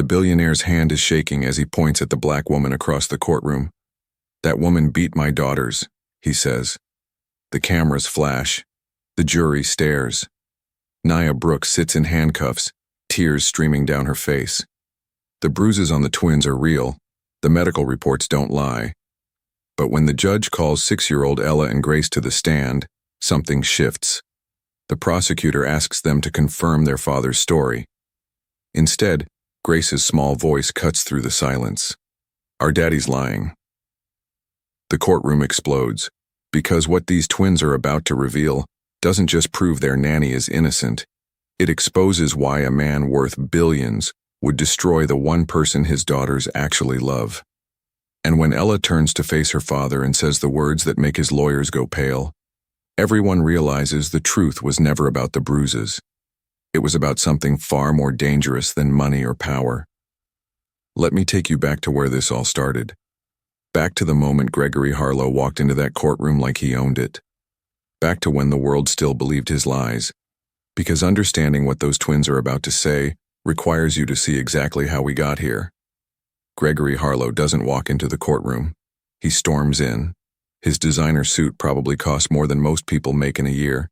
The billionaire's hand is shaking as he points at the black woman across the courtroom. "That woman beat my daughters," he says. The cameras flash. The jury stares. Nia Brooks sits in handcuffs, tears streaming down her face. The bruises on the twins are real. The medical reports don't lie. But when the judge calls 6-year-old Ella and Grace to the stand, something shifts. The prosecutor asks them to confirm their father's story. Instead, Grace's small voice cuts through the silence. "Our daddy's lying." The courtroom explodes, because what these twins are about to reveal doesn't just prove their nanny is innocent. It exposes why a man worth billions would destroy the one person his daughters actually love. And when Ella turns to face her father and says the words that make his lawyers go pale, everyone realizes the truth was never about the bruises. It was about something far more dangerous than money or power. Let me take you back to where this all started. Back to the moment Gregory Harlow walked into that courtroom like he owned it. Back to when the world still believed his lies. Because understanding what those twins are about to say requires you to see exactly how we got here. Gregory Harlow doesn't walk into the courtroom. He storms in. His designer suit probably costs more than most people make in a year.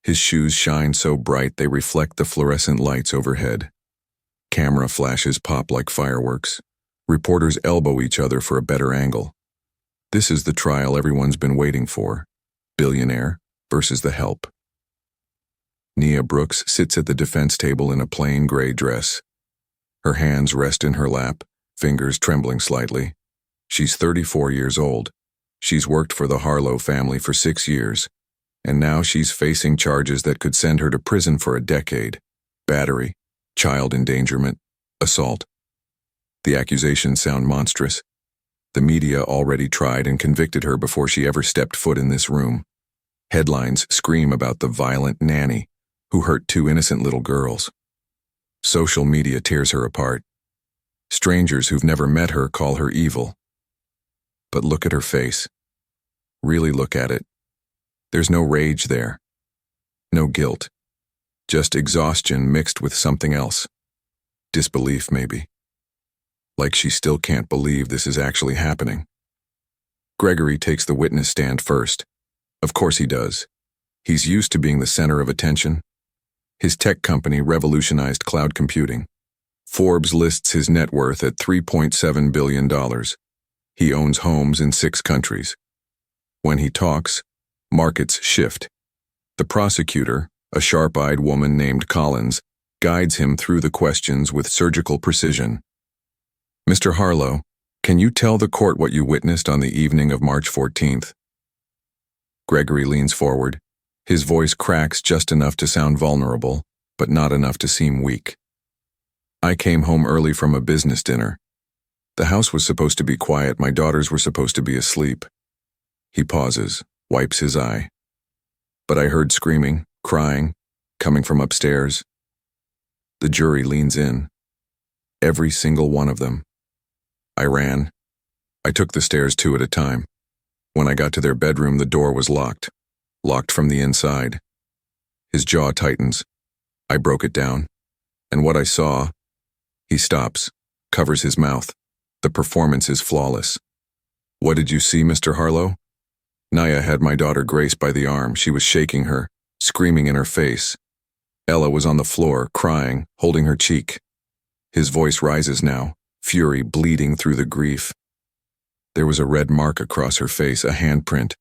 His shoes shine so bright they reflect the fluorescent lights overhead. Camera flashes pop like fireworks. Reporters elbow each other for a better angle. This is the trial everyone's been waiting for. Billionaire versus the help. Nia Brooks sits at the defense table in a plain gray dress. Her hands rest in her lap, fingers trembling slightly. She's 34 years old. She's worked for the Harlow family for 6 years, and now she's facing charges that could send her to prison for a decade. Battery, child endangerment, assault. The accusations sound monstrous. The media already tried and convicted her before she ever stepped foot in this room. Headlines scream about the violent nanny who hurt 2 innocent little girls. Social media tears her apart. Strangers who've never met her call her evil. But look at her face. Really look at it. There's no rage there. No guilt. Just exhaustion mixed with something else. Disbelief, maybe. Like she still can't believe this is actually happening. Gregory takes the witness stand first. Of course he does. He's used to being the center of attention. His tech company revolutionized cloud computing. Forbes lists his net worth at $3.7 billion. He owns homes in 6 countries. When he talks, markets shift. The prosecutor, a sharp-eyed woman named Collins, guides him through the questions with surgical precision. "Mr. Harlow, can you tell the court what you witnessed on the evening of March 14th? Gregory leans forward. His voice cracks just enough to sound vulnerable, but not enough to seem weak. "I came home early from a business dinner. The house was supposed to be quiet. My daughters were supposed to be asleep." He pauses, wipes his eye. "But I heard screaming, crying, coming from upstairs." The jury leans in. Every single one of them. "I ran. I took the stairs 2 at a time. When I got to their bedroom, the door was locked. Locked from the inside." His jaw tightens. "I broke it down. And what I saw..." He stops, covers his mouth. The performance is flawless. "What did you see, Mr. Harlow?" Nia had my daughter Grace by the arm. She was shaking her, screaming in her face. Ella was on the floor, crying, holding her cheek. His voice rises now, fury bleeding through the grief. There was a red mark across her face, a handprint.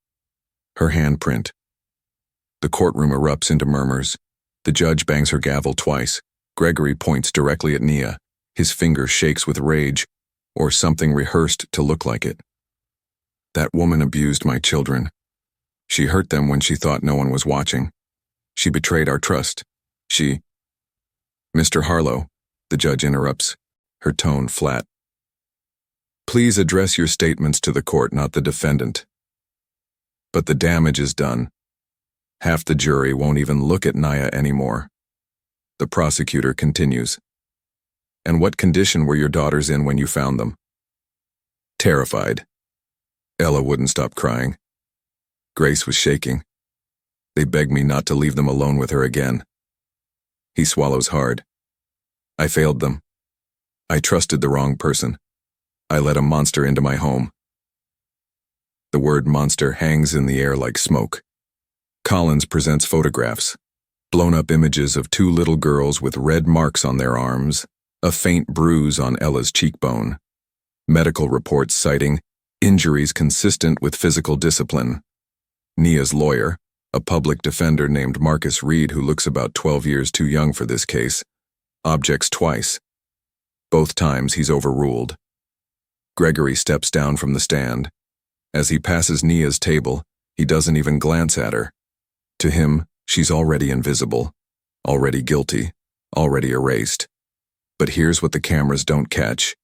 Her handprint. The courtroom erupts into murmurs. The judge bangs her gavel twice. Gregory points directly at Nia. His finger shakes with rage, or something rehearsed to look like it. "That woman abused my children. She hurt them when she thought no one was watching. She betrayed our trust. She..." "Mr. Harlow," the judge interrupts, her tone flat. "Please address your statements to the court, not the defendant." But the damage is done. Half the jury won't even look at Nia anymore. The prosecutor continues. "And what condition were your daughters in when you found them?" "Terrified." Ella wouldn't stop crying. Grace was shaking. "They begged me not to leave them alone with her again." He swallows hard. "I failed them. I trusted the wrong person. I let a monster into my home. The word monster hangs in the air like smoke. Collins presents photographs. Blown-up images of two little girls with red marks on their arms, a faint bruise on Ella's cheekbone. Medical reports citing injuries consistent with physical discipline. Nia's lawyer, a public defender named Marcus Reed who looks about 12 years too young for this case, objects twice. Both times he's overruled. Gregory steps down from the stand. As he passes Nia's table, he doesn't even glance at her. To him, she's already invisible, already guilty, already erased. But here's what the cameras don't catch.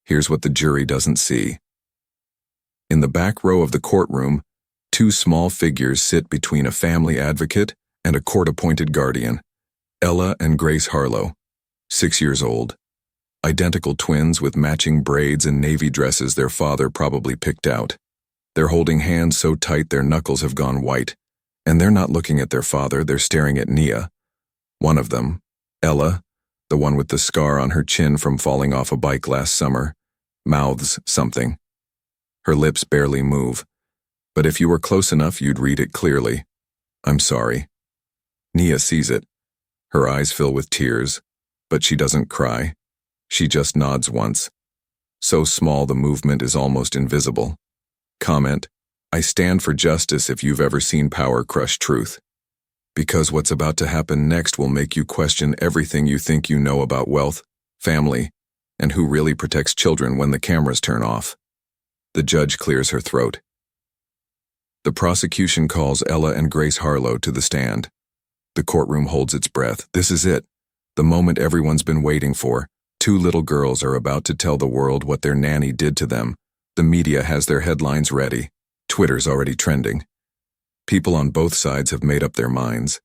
Here's what the jury doesn't see. In the back row of the courtroom, two small figures sit between a family advocate and a court-appointed guardian. Ella and Grace Harlow, 6 years old. Identical twins with matching braids and navy dresses their father probably picked out. They're holding hands so tight their knuckles have gone white. And they're not looking at their father, they're staring at Nia. One of them, Ella, the one with the scar on her chin from falling off a bike last summer, mouths something. Her lips barely move, but if you were close enough you'd read it clearly. I'm sorry. Nia sees it. Her eyes fill with tears, but she doesn't cry. She just nods once. So small the movement is almost invisible. Comment, I stand for justice if you've ever seen power crush truth. Because what's about to happen next will make you question everything you think you know about wealth, family, and who really protects children when the cameras turn off. The judge clears her throat. The prosecution calls Ella and Grace Harlow to the stand. The courtroom holds its breath. This is it. The moment everyone's been waiting for. Two little girls are about to tell the world what their nanny did to them. The media has their headlines ready. Twitter's already trending. People on both sides have made up their minds.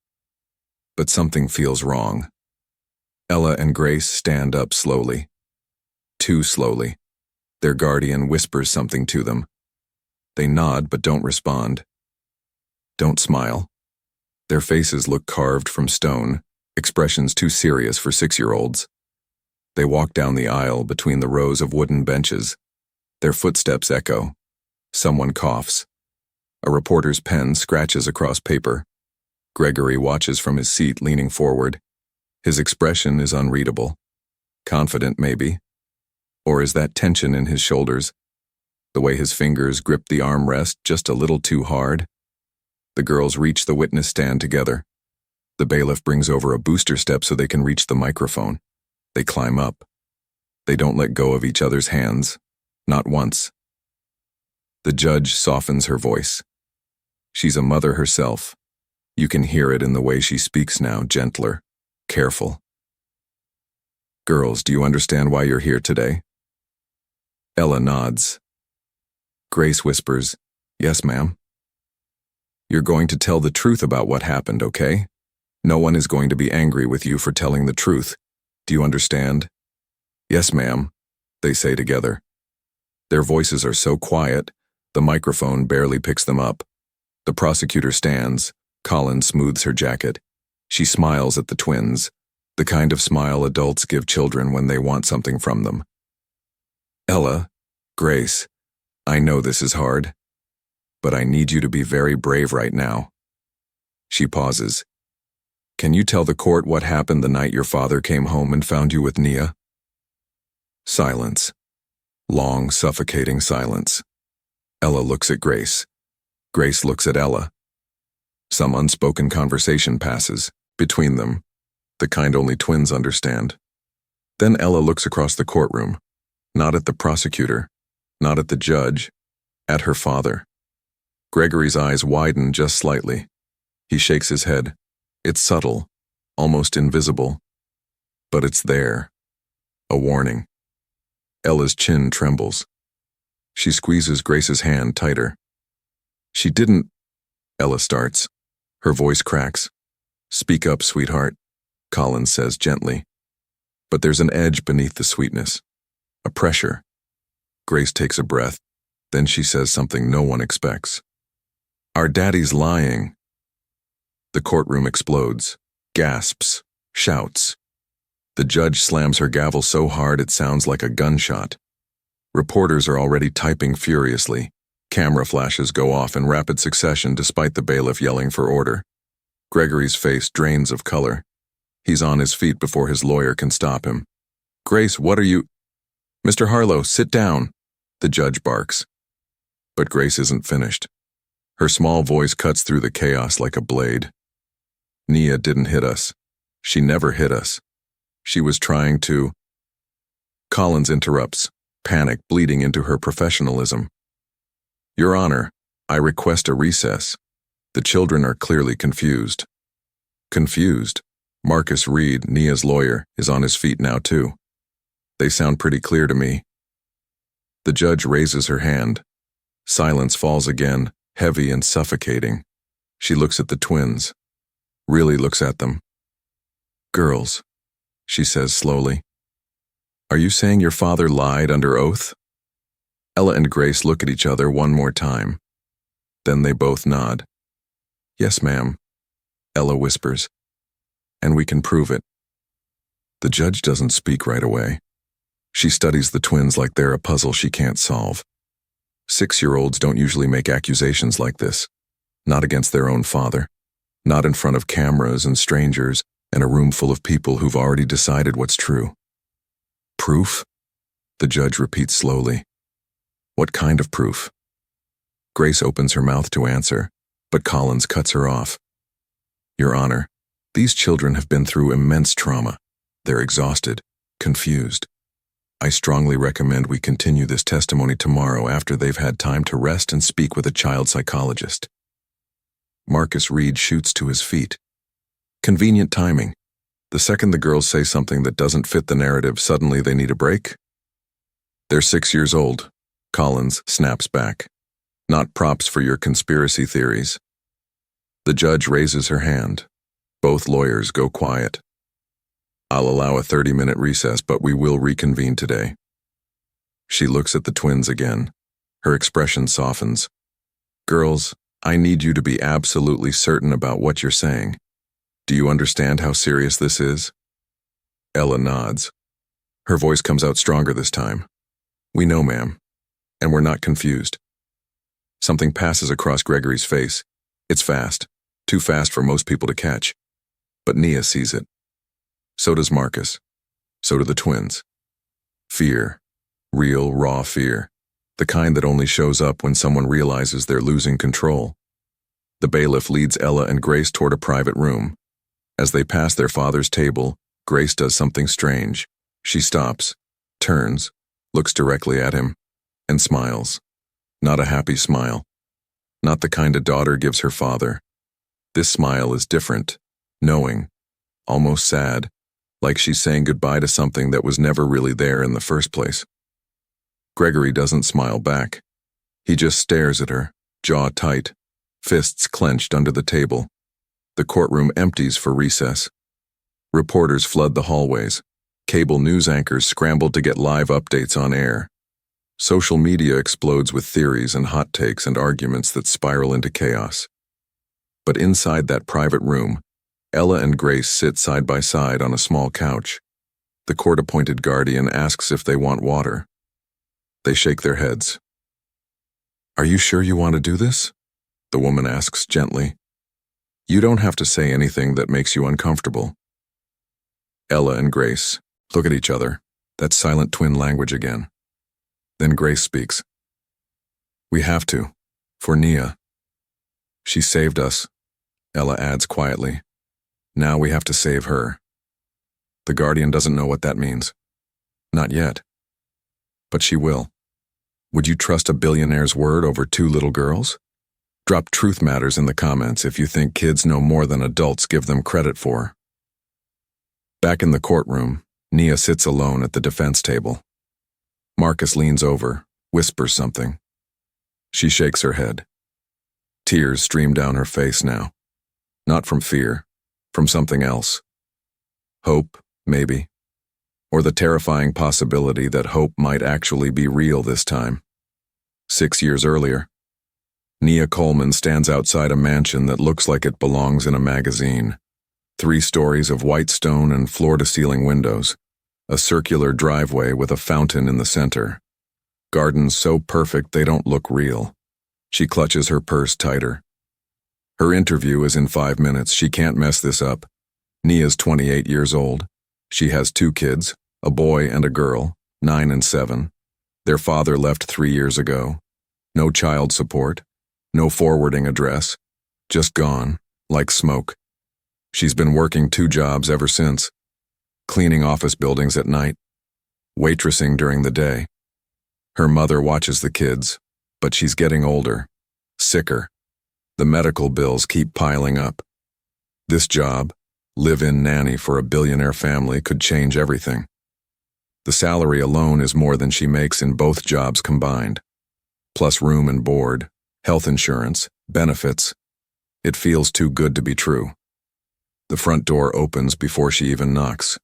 But something feels wrong. Ella and Grace stand up slowly. Too slowly. Their guardian whispers something to them. They nod but don't respond. Don't smile. Their faces look carved from stone, expressions too serious for 6-year-olds. They walk down the aisle between the rows of wooden benches. Their footsteps echo. Someone coughs. A reporter's pen scratches across paper. Gregory watches from his seat, leaning forward. His expression is unreadable. Confident, maybe. Or is that tension in his shoulders? The way his fingers grip the armrest just a little too hard? The girls reach the witness stand together. The bailiff brings over a booster step so they can reach the microphone. They climb up. They don't let go of each other's hands. Not once. The judge softens her voice. She's a mother herself. You can hear it in the way she speaks now, gentler, careful. Girls, do you understand why you're here today? Ella nods. Grace whispers, yes, ma'am. You're going to tell the truth about what happened, okay? No one is going to be angry with you for telling the truth. Do you understand? Yes, ma'am, they say together. Their voices are so quiet, the microphone barely picks them up. The prosecutor stands. Collins smooths her jacket. She smiles at the twins, the kind of smile adults give children when they want something from them. Ella, Grace, I know this is hard, but I need you to be very brave right now. She pauses. Can you tell the court what happened the night your father came home and found you with Nia? Silence. Long, suffocating silence. Ella looks at Grace. Grace looks at Ella. Some unspoken conversation passes between them, the kind only twins understand. Then Ella looks across the courtroom, not at the prosecutor, not at the judge, at her father. Gregory's eyes widen just slightly. He shakes his head. It's subtle, almost invisible, but it's there. A warning. Ella's chin trembles. She squeezes Grace's hand tighter. She didn't, Ella starts. Her voice cracks. Speak up, sweetheart, Collins says gently. But there's an edge beneath the sweetness. A pressure. Grace takes a breath. Then she says something no one expects. Our daddy's lying. The courtroom explodes. Gasps. Shouts. The judge slams her gavel so hard it sounds like a gunshot. Reporters are already typing furiously. Camera flashes go off in rapid succession despite the bailiff yelling for order. Gregory's face drains of color. He's on his feet before his lawyer can stop him. "Grace, what are you—" "Mr. Harlow, sit down," the judge barks. But Grace isn't finished. Her small voice cuts through the chaos like a blade. "Nia didn't hit us. She never hit us. She was trying to—" Collins interrupts, panic bleeding into her professionalism. "Your Honor, I request a recess. The children are clearly confused." Confused? Marcus Reed, Nia's lawyer, is on his feet now too. "They sound pretty clear to me." The judge raises her hand. Silence falls again, heavy and suffocating. She looks at the twins. Really looks at them. "Girls," she says slowly, "are you saying your father lied under oath?" Ella and Grace look at each other one more time. Then they both nod. "Yes, ma'am," Ella whispers. "And we can prove it." The judge doesn't speak right away. She studies the twins like they're a puzzle she can't solve. 6-year-olds don't usually make accusations like this. Not against their own father. Not in front of cameras and strangers and a room full of people who've already decided what's true. "Proof?" the judge repeats slowly. "What kind of proof?" Grace opens her mouth to answer, but Collins cuts her off. "Your Honor, these children have been through immense trauma. They're exhausted, confused. I strongly recommend we continue this testimony tomorrow after they've had time to rest and speak with a child psychologist." Marcus Reed shoots to his feet. Convenient timing. The second the girls say something that doesn't fit the narrative, suddenly they need a break. "They're 6 years old," Collins snaps back. "Not props for your conspiracy theories." The judge raises her hand. Both lawyers go quiet. "I'll allow a 30-minute recess, but we will reconvene today." She looks at the twins again. Her expression softens. "Girls, I need you to be absolutely certain about what you're saying. Do you understand how serious this is?" Ella nods. Her voice comes out stronger this time. "We know, ma'am, and we're not confused." Something passes across Gregory's face. It's fast, too fast for most people to catch. But Nia sees it. So does Marcus. So do the twins. Fear. Real, raw fear. The kind that only shows up when someone realizes they're losing control. The bailiff leads Ella and Grace toward a private room. As they pass their father's table, Grace does something strange. She stops, turns, looks directly at him, and smiles. Not a happy smile. Not the kind a daughter gives her father. This smile is different, knowing, almost sad, like she's saying goodbye to something that was never really there in the first place. Gregory doesn't smile back. He just stares at her, jaw tight, fists clenched under the table. The courtroom empties for recess. Reporters flood the hallways. Cable news anchors scramble to get live updates on air. Social media explodes with theories and hot takes and arguments that spiral into chaos. But inside that private room, Ella and Grace sit side by side on a small couch. The court-appointed guardian asks if they want water. They shake their heads. "Are you sure you want to do this?" the woman asks gently. "You don't have to say anything that makes you uncomfortable." Ella and Grace look at each other, that silent twin language again. Then Grace speaks. "We have to, for Nia. She saved us," Ella adds quietly. "Now we have to save her." The guardian doesn't know what that means. Not yet. But she will. Would you trust a billionaire's word over 2 little girls? Drop Truth Matters in the comments if you think kids know more than adults give them credit for. Back in the courtroom, Nia sits alone at the defense table. Marcus leans over, whispers something. She shakes her head. Tears stream down her face now. Not from fear, from something else. Hope, maybe. Or the terrifying possibility that hope might actually be real this time. 6 years earlier, Nia Coleman stands outside a mansion that looks like it belongs in a magazine. 3 stories of white stone and floor-to-ceiling windows. A circular driveway with a fountain in the center. Gardens so perfect they don't look real. She clutches her purse tighter. Her interview is in 5 minutes. She can't mess this up. Nia's 28 years old. She has 2 kids, a boy and a girl, 9 and 7. Their father left 3 years ago. No child support, no forwarding address, just gone, like smoke. She's been working 2 jobs ever since. Cleaning office buildings at night, waitressing during the day. Her mother watches the kids, but she's getting older, sicker. The medical bills keep piling up. This job, live-in nanny for a billionaire family, could change everything. The salary alone is more than she makes in both jobs combined. Plus room and board, health insurance, benefits. It feels too good to be true. The front door opens before she even knocks.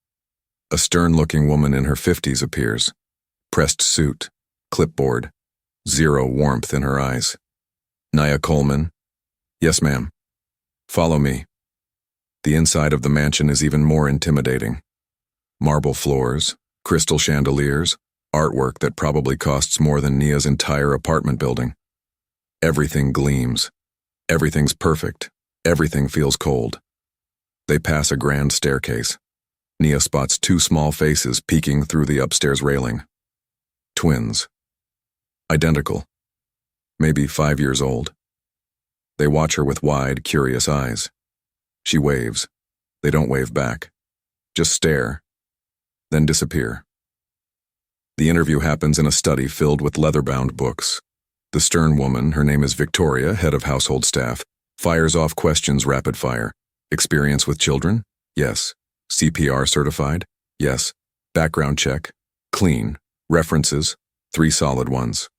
A stern-looking woman in her 50s appears. Pressed suit, clipboard, zero warmth in her eyes. Nia Coleman? Yes, ma'am. Follow me. The inside of the mansion is even more intimidating. Marble floors, crystal chandeliers, artwork that probably costs more than Nia's entire apartment building. Everything gleams. Everything's perfect. Everything feels cold. They pass a grand staircase. Nia spots 2 small faces peeking through the upstairs railing. Twins. Identical. Maybe 5 years old. They watch her with wide, curious eyes. She waves. They don't wave back. Just stare. Then disappear. The interview happens in a study filled with leather-bound books. The stern woman, her name is Victoria, head of household staff, fires off questions rapid fire. Experience with children? Yes. CPR certified? Yes. Background check? Clean. References? 3 solid ones.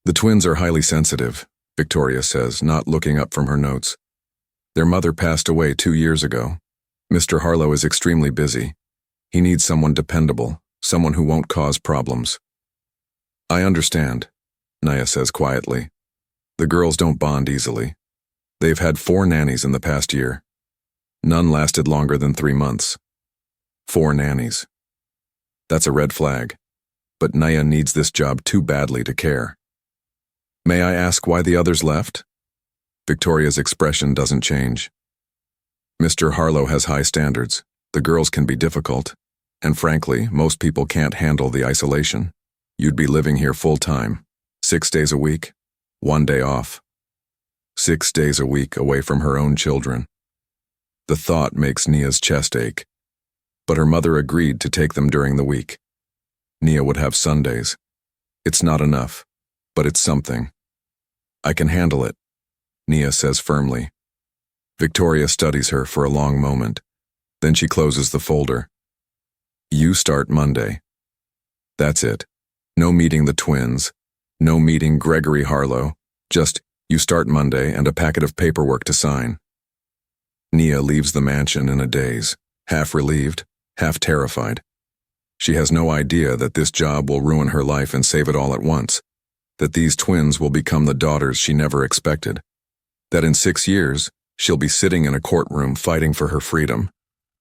The twins are highly sensitive, Victoria says, not looking up from her notes. Their mother passed away 2 years ago. Mr. Harlow is extremely busy. He needs someone dependable, someone who won't cause problems. I understand, Nia says quietly. The girls don't bond easily. They've had 4 nannies in the past year. None lasted longer than 3 months. 4 nannies. That's a red flag. But Nia needs this job too badly to care. May I ask why the others left? Victoria's expression doesn't change. Mr. Harlow has high standards. The girls can be difficult. And frankly, most people can't handle the isolation. You'd be living here full-time, 6 days a week, 1 day off. 6 days a week away from her own children. The thought makes Nia's chest ache. But her mother agreed to take them during the week. Nia would have Sundays. It's not enough, but it's something. I can handle it, Nia says firmly. Victoria studies her for a long moment. Then she closes the folder. You start Monday. That's it. No meeting the twins. No meeting Gregory Harlow. Just, you start Monday and a packet of paperwork to sign. Nia leaves the mansion in a daze, half relieved, half terrified. She has no idea that this job will ruin her life and save it all at once, that these twins will become the daughters she never expected, that in 6 years, she'll be sitting in a courtroom fighting for her freedom,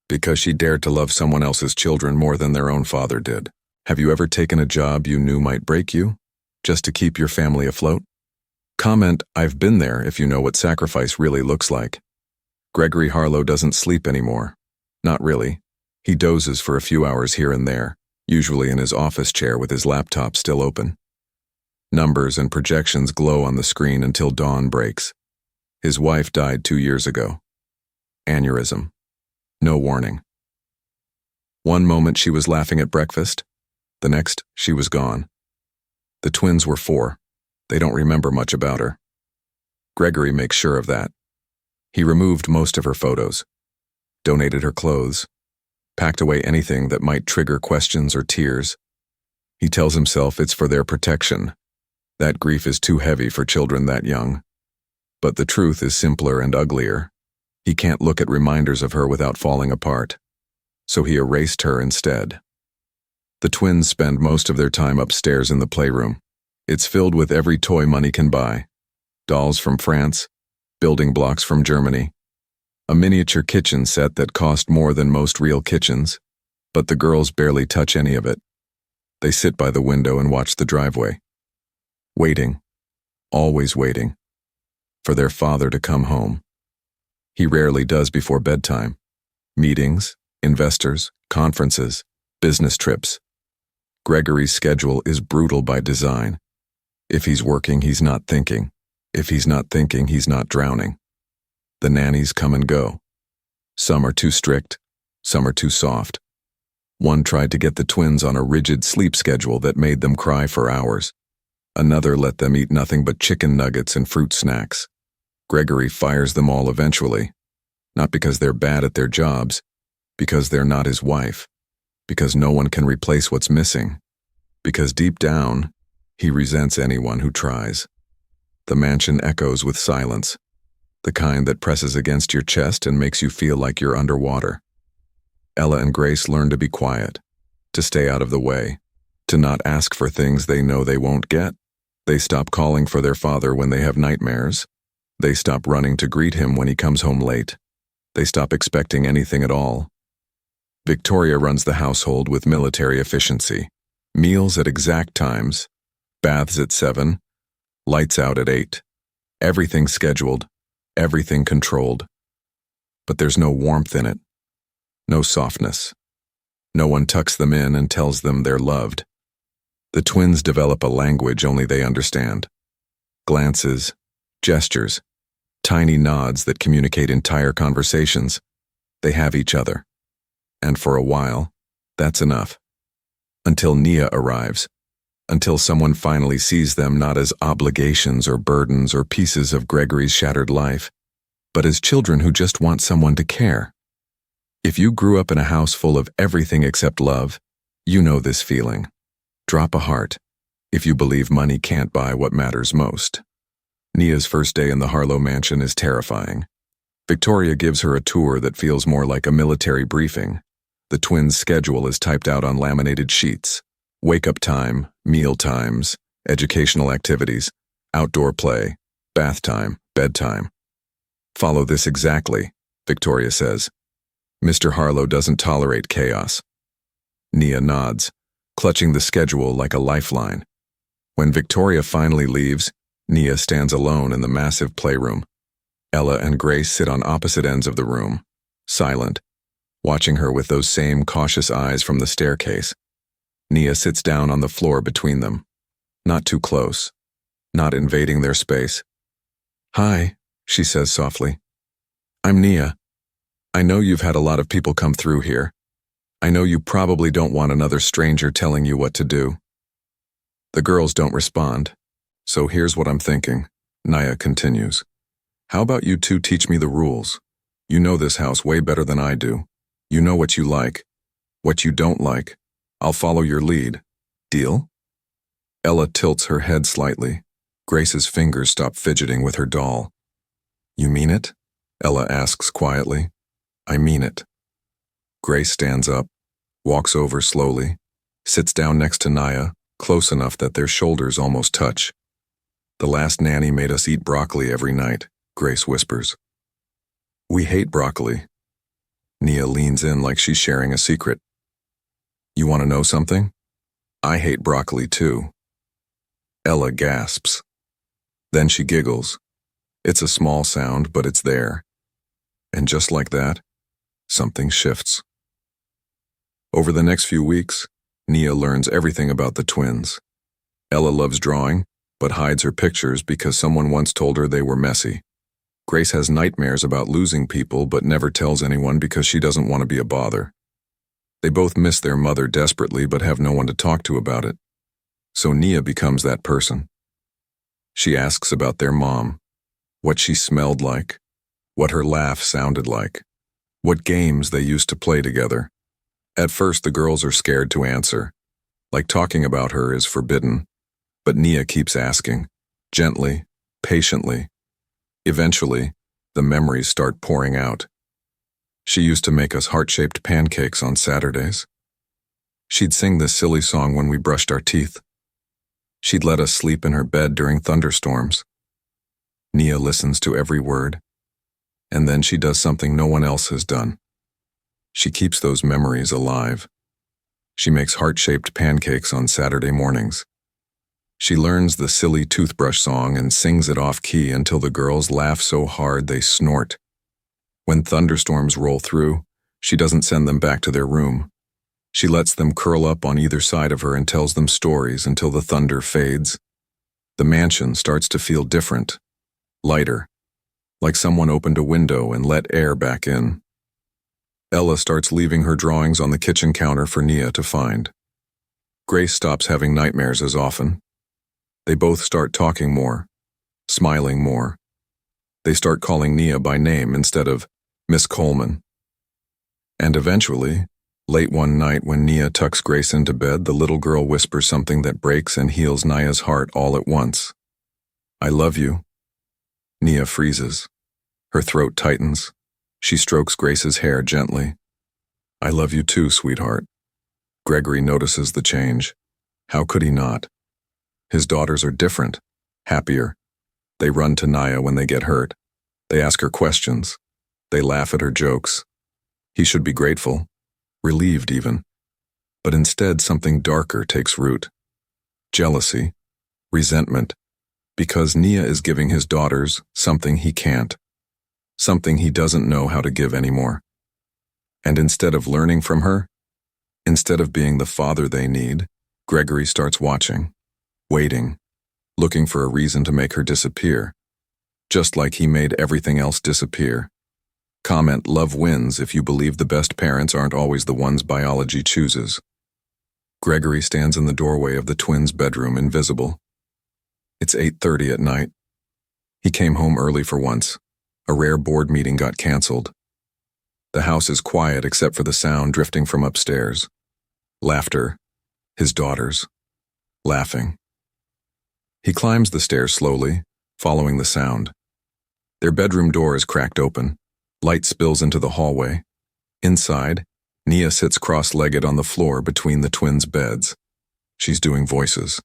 because she dared to love someone else's children more than their own father did. Have you ever taken a job you knew might break you, just to keep your family afloat? Comment, I've been there, if you know what sacrifice really looks like. Gregory Harlow doesn't sleep anymore. Not really. He dozes for a few hours here and there, usually in his office chair with his laptop still open. Numbers and projections glow on the screen until dawn breaks. His wife died 2 years ago. Aneurysm. No warning. One moment she was laughing at breakfast. The next, she was gone. The twins were 4. They don't remember much about her. Gregory makes sure of that. He removed most of her photos, donated her clothes, packed away anything that might trigger questions or tears. He tells himself it's for their protection. That grief is too heavy for children that young. But the truth is simpler and uglier. He can't look at reminders of her without falling apart. So he erased her instead. The twins spend most of their time upstairs in the playroom. It's filled with every toy money can buy. Dolls from France, building blocks from Germany. A miniature kitchen set that cost more than most real kitchens, but the girls barely touch any of it. They sit by the window and watch the driveway. Waiting, always waiting, for their father to come home. He rarely does before bedtime. Meetings, investors, conferences, business trips. Gregory's schedule is brutal by design. If he's working, he's not thinking. If he's not thinking, he's not drowning. The nannies come and go. Some are too strict, some are too soft. One tried to get the twins on a rigid sleep schedule that made them cry for hours. Another let them eat nothing but chicken nuggets and fruit snacks. Gregory fires them all eventually, not because they're bad at their jobs, because they're not his wife, because no one can replace what's missing, because deep down, he resents anyone who tries. The mansion echoes with silence, the kind that presses against your chest and makes you feel like you're underwater. Ella and Grace learn to be quiet, to stay out of the way, to not ask for things they know they won't get. They stop calling for their father when they have nightmares. They stop running to greet him when he comes home late. They stop expecting anything at all. Victoria runs the household with military efficiency. Meals at exact times, baths at 7, lights out at 8. Everything scheduled, everything controlled. But there's no warmth in it, no softness. No one tucks them in and tells them they're loved. The twins develop a language only they understand. Glances, gestures, tiny nods that communicate entire conversations. They have each other. And for a while, that's enough. Until Nia arrives. Until someone finally sees them not as obligations or burdens or pieces of Gregory's shattered life, but as children who just want someone to care. If you grew up in a house full of everything except love, you know this feeling. Drop a heart if you believe money can't buy what matters most. Nia's first day in the Harlow mansion is terrifying. Victoria gives her a tour that feels more like a military briefing. The twins' schedule is typed out on laminated sheets. Wake-up time, meal times, educational activities, outdoor play, bath time, bedtime. Follow this exactly, Victoria says. Mr. Harlow doesn't tolerate chaos. Nia nods, clutching the schedule like a lifeline. When Victoria finally leaves, Nia stands alone in the massive playroom. Ella and Grace sit on opposite ends of the room, silent, watching her with those same cautious eyes from the staircase. Nia sits down on the floor between them, not too close, not invading their space. "Hi," she says softly. "I'm Nia. I know you've had a lot of people come through here. I know you probably don't want another stranger telling you what to do." The girls don't respond. "So here's what I'm thinking," Nia continues. "How about you two teach me the rules? You know this house way better than I do. You know what you like, what you don't like. I'll follow your lead. Deal?" Ella tilts her head slightly. Grace's fingers stop fidgeting with her doll. "You mean it?" Ella asks quietly. "I mean it." Grace stands up, walks over slowly, sits down next to Nia, close enough that their shoulders almost touch. "The last nanny made us eat broccoli every night," Grace whispers. "We hate broccoli." Nia leans in like she's sharing a secret. "You want to know something? I hate broccoli too." Ella gasps. Then she giggles. It's a small sound, but it's there. And just like that, something shifts. Over the next few weeks, Nia learns everything about the twins. Ella loves drawing, but hides her pictures because someone once told her they were messy. Grace has nightmares about losing people but never tells anyone because she doesn't want to be a bother. They both miss their mother desperately but have no one to talk to about it. So Nia becomes that person. She asks about their mom, what she smelled like, what her laugh sounded like, what games they used to play together. At first, the girls are scared to answer, like talking about her is forbidden. But Nia keeps asking, gently, patiently. Eventually, the memories start pouring out. She used to make us heart-shaped pancakes on Saturdays. She'd sing this silly song when we brushed our teeth. She'd let us sleep in her bed during thunderstorms. Nia listens to every word, And then she does something no one else has done. She keeps those memories alive. She makes heart-shaped pancakes on Saturday mornings. She learns the silly toothbrush song and sings it off-key until the girls laugh so hard they snort. When thunderstorms roll through, she doesn't send them back to their room. She lets them curl up on either side of her and tells them stories until the thunder fades. The mansion starts to feel different, lighter, like someone opened a window and let air back in. Ella starts leaving her drawings on the kitchen counter for Nia to find. Grace stops having nightmares as often. They both start talking more, smiling more. They start calling Nia by name instead of Miss Coleman. And eventually, late one night when Nia tucks Grace into bed, the little girl whispers something that breaks and heals Nia's heart all at once. I love you. Nia freezes. Her throat tightens. She strokes Grace's hair gently. I love you too, sweetheart. Gregory notices the change. How could he not? His daughters are different, happier. They run to Nia when they get hurt. They ask her questions. They laugh at her jokes. He should be grateful, relieved even. But instead something darker takes root. Jealousy, resentment, because Nia is giving his daughters something he can't, something he doesn't know how to give anymore. And instead of learning from her, instead of being the father they need, Gregory starts watching, waiting, looking for a reason to make her disappear, just like he made everything else disappear. Comment, love wins if you believe the best parents aren't always the ones biology chooses. Gregory stands in the doorway of the twins' bedroom, invisible. It's 8:30 at night. He came home early for once. A rare board meeting got canceled. The house is quiet except for the sound drifting from upstairs. Laughter. His daughters. Laughing. He climbs the stairs slowly, following the sound. Their bedroom door is cracked open. Light spills into the hallway. Inside, Nia sits cross-legged on the floor between the twins' beds. She's doing voices,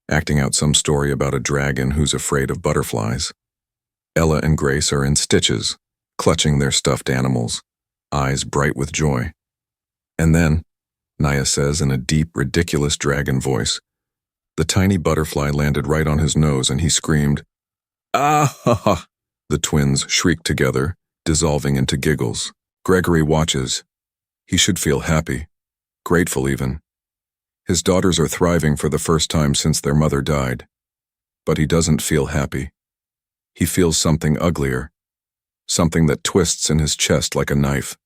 acting out some story about a dragon who's afraid of butterflies. Ella and Grace are in stitches, clutching their stuffed animals, eyes bright with joy. And then, Nia says in a deep, ridiculous dragon voice, the tiny butterfly landed right on his nose and he screamed, "Ah ha ha!" The twins shrieked together, dissolving into giggles. Gregory watches. He should feel happy, grateful even. His daughters are thriving for the first time since their mother died. But he doesn't feel happy. He feels something uglier, something that twists in his chest like a knife.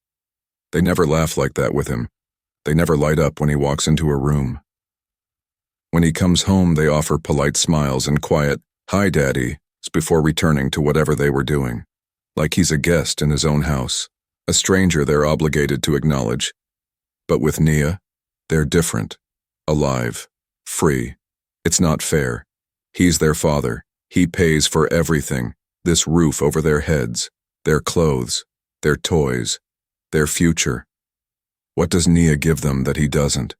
They never laugh like that with him. They never light up when he walks into a room. When he comes home, they offer polite smiles and quiet, "Hi, Daddy," before returning to whatever they were doing. Like he's a guest in his own house, a stranger they're obligated to acknowledge. But with Nia, they're different, alive, free. It's not fair. He's their father. He pays for everything, this roof over their heads, their clothes, their toys, their future. What does Nia give them that he doesn't?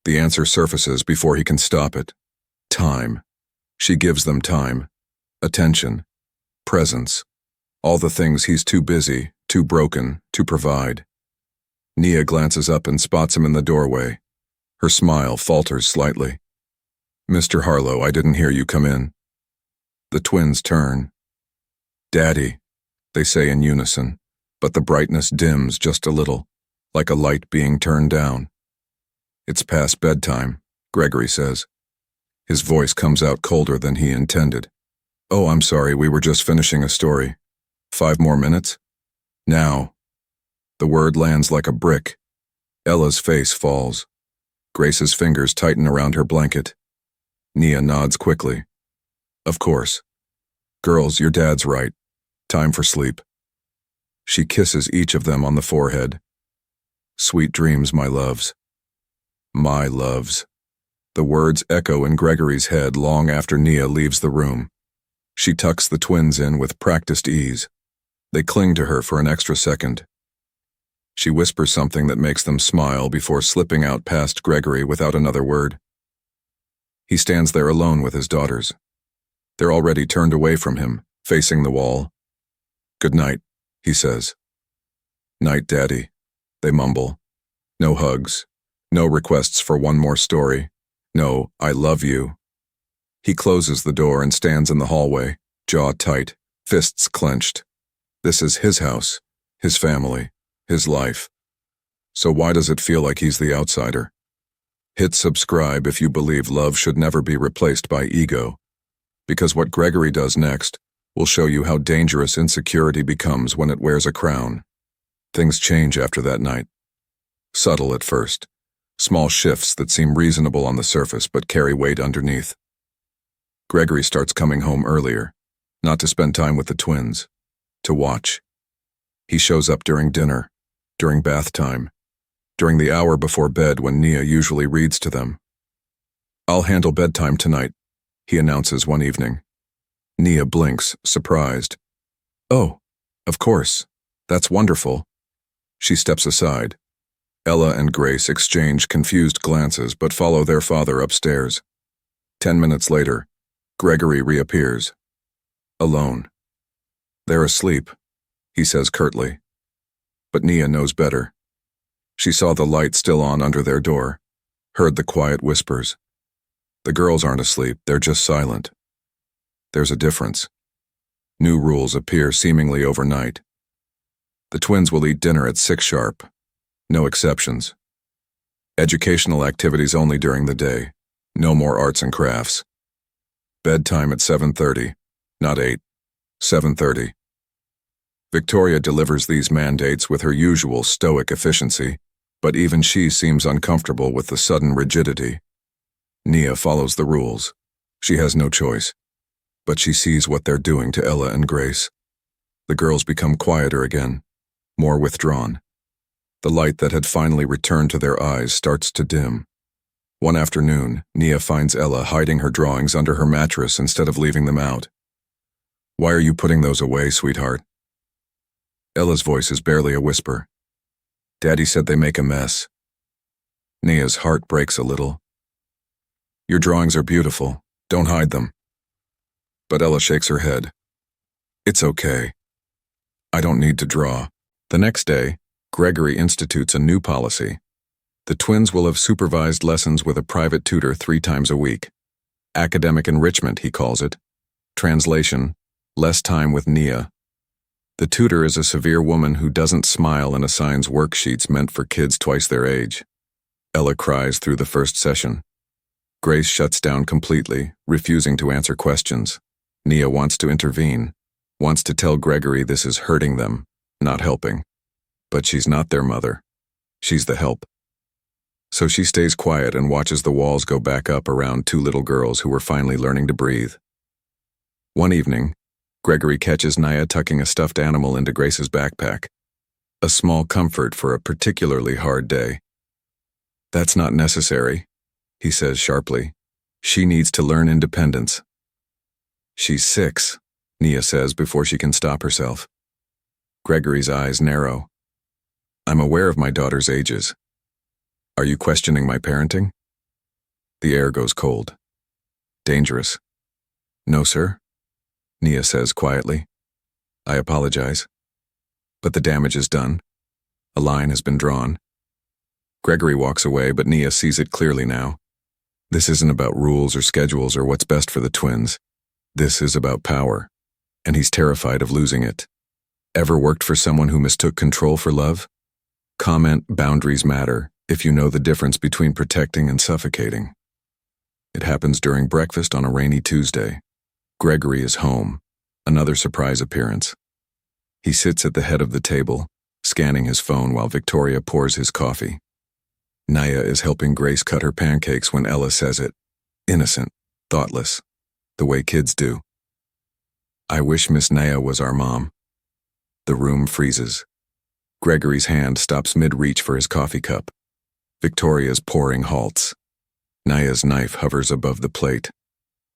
The answer surfaces before he can stop it. Time. She gives them time, attention, presence, all the things he's too busy, too broken, to provide. Nia glances up and spots him in the doorway. Her smile falters slightly. "Mr. Harlow, I didn't hear you come in." The twins turn. "Daddy," they say in unison, but the brightness dims just a little, like a light being turned down. "It's past bedtime," Gregory says. His voice comes out colder than he intended. "Oh, I'm sorry, we were just finishing a story. 5 more minutes? Now." The word lands like a brick. Ella's face falls. Grace's fingers tighten around her blanket. Nia nods quickly. "Of course. Girls, your dad's right. Time for sleep." She kisses each of them on the forehead. "Sweet dreams, my loves." My loves. The words echo in Gregory's head long after Nia leaves the room. She tucks the twins in with practiced ease. They cling to her for an extra second. She whispers something that makes them smile before slipping out past Gregory without another word. He stands there alone with his daughters. They're already turned away from him, facing the wall. "Good night," he says. Night, Daddy, they mumble. No hugs. No requests for one more story. No, I love you. He closes the door and stands in the hallway, jaw tight, fists clenched. This is his house, his family, his life. So why does it feel like he's the outsider? Hit subscribe if you believe love should never be replaced by ego. Because what Gregory does next will show you how dangerous insecurity becomes when it wears a crown. Things change after that night. Subtle at first. Small shifts that seem reasonable on the surface but carry weight underneath. Gregory starts coming home earlier, not to spend time with the twins, to watch. He shows up during dinner, during bath time, during the hour before bed when Nia usually reads to them. I'll handle bedtime tonight, he announces one evening. Nia blinks, surprised. Oh, of course. That's wonderful. She steps aside. Ella and Grace exchange confused glances but follow their father upstairs. 10 minutes later, Gregory reappears. Alone. They're asleep, he says curtly. But Nia knows better. She saw the light still on under their door, heard the quiet whispers. The girls aren't asleep, they're just silent. There's a difference. New rules appear seemingly overnight. The twins will eat dinner at 6 sharp. No exceptions. Educational activities only during the day. No more arts and crafts. Bedtime at 7:30, not 8, 7:30. Victoria delivers these mandates with her usual stoic efficiency, but even she seems uncomfortable with the sudden rigidity. Nia follows the rules. She has no choice. But she sees what they're doing to Ella and Grace. The girls become quieter again, more withdrawn. The light that had finally returned to their eyes starts to dim. One afternoon, Nia finds Ella hiding her drawings under her mattress instead of leaving them out. Why are you putting those away, sweetheart? Ella's voice is barely a whisper. Daddy said they make a mess. Nia's heart breaks a little. Your drawings are beautiful. Don't hide them. But Ella shakes her head. It's okay. I don't need to draw. The next day, Gregory institutes a new policy. The twins will have supervised lessons with a private tutor 3 times a week. Academic enrichment, he calls it. Translation, less time with Nia. The tutor is a severe woman who doesn't smile and assigns worksheets meant for kids twice their age. Ella cries through the first session. Grace shuts down completely, refusing to answer questions. Nia wants to intervene, wants to tell Gregory this is hurting them, not helping. But she's not their mother. She's the help. So she stays quiet and watches the walls go back up around 2 little girls who were finally learning to breathe. One evening, Gregory catches Nia tucking a stuffed animal into Grace's backpack. A small comfort for a particularly hard day. That's not necessary, he says sharply. She needs to learn independence. She's 6, Nia says before she can stop herself. Gregory's eyes narrow. I'm aware of my daughter's ages. Are you questioning my parenting? The air goes cold. Dangerous. No, sir, Nia says quietly. I apologize. But the damage is done. A line has been drawn. Gregory walks away, but Nia sees it clearly now. This isn't about rules or schedules or what's best for the twins. This is about power, and he's terrified of losing it. Ever worked for someone who mistook control for love? Comment boundaries matter if you know the difference between protecting and suffocating. It happens during breakfast on a rainy Tuesday. Gregory is home, another surprise appearance. He sits at the head of the table, scanning his phone while Victoria pours his coffee. Nia is helping Grace cut her pancakes when Ella says it. Innocent, thoughtless, the way kids do. I wish Miss Nia was our mom. The room freezes. Gregory's hand stops mid-reach for his coffee cup. Victoria's pouring halts. Nia's knife hovers above the plate.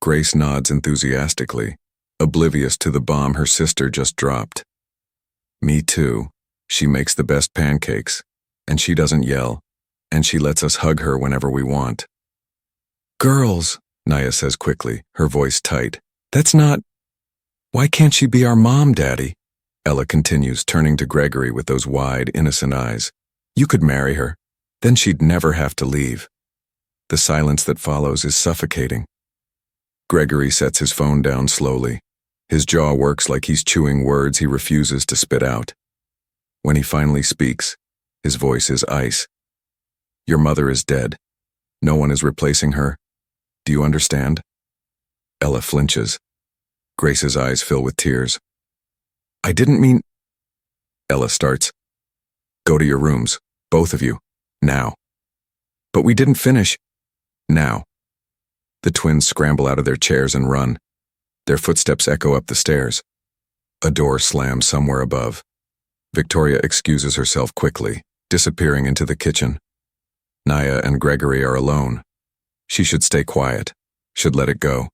Grace nods enthusiastically, oblivious to the bomb her sister just dropped. Me too. She makes the best pancakes, and she doesn't yell, and she lets us hug her whenever we want. Girls, Nia says quickly, her voice tight. That's not... Why can't she be our mom, Daddy? Ella continues, turning to Gregory with those wide, innocent eyes. You could marry her. Then she'd never have to leave. The silence that follows is suffocating. Gregory sets his phone down slowly. His jaw works like he's chewing words he refuses to spit out. When he finally speaks, his voice is ice. Your mother is dead. No one is replacing her. Do you understand? Ella flinches. Grace's eyes fill with tears. I didn't mean... Ella starts. Go to your rooms, both of you, now. But we didn't finish. Now. The twins scramble out of their chairs and run. Their footsteps echo up the stairs. A door slams somewhere above. Victoria excuses herself quickly, disappearing into the kitchen. Naya and Gregory are alone. She should stay quiet, should let it go.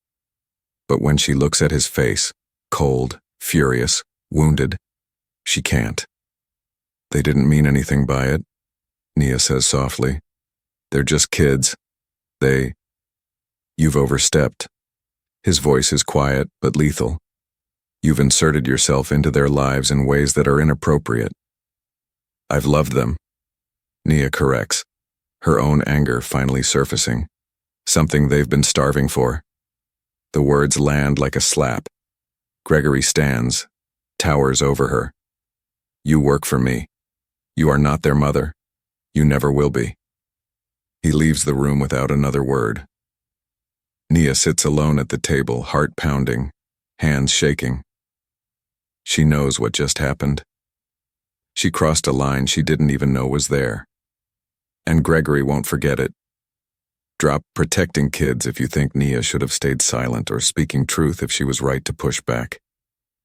But when she looks at his face, cold, furious, wounded, she can't. They didn't mean anything by it, Nia says softly. They're just kids. You've overstepped. His voice is quiet but lethal. You've inserted yourself into their lives in ways that are inappropriate. I've loved them. Nia corrects, her own anger finally surfacing, something they've been starving for. The words land like a slap. Gregory stands, towers over her. You work for me. You are not their mother. You never will be. He leaves the room without another word. Nia sits alone at the table, heart pounding, hands shaking. She knows what just happened. She crossed a line she didn't even know was there. And Gregory won't forget it. Drop protecting kids if you think Nia should have stayed silent, or speaking truth if she was right to push back.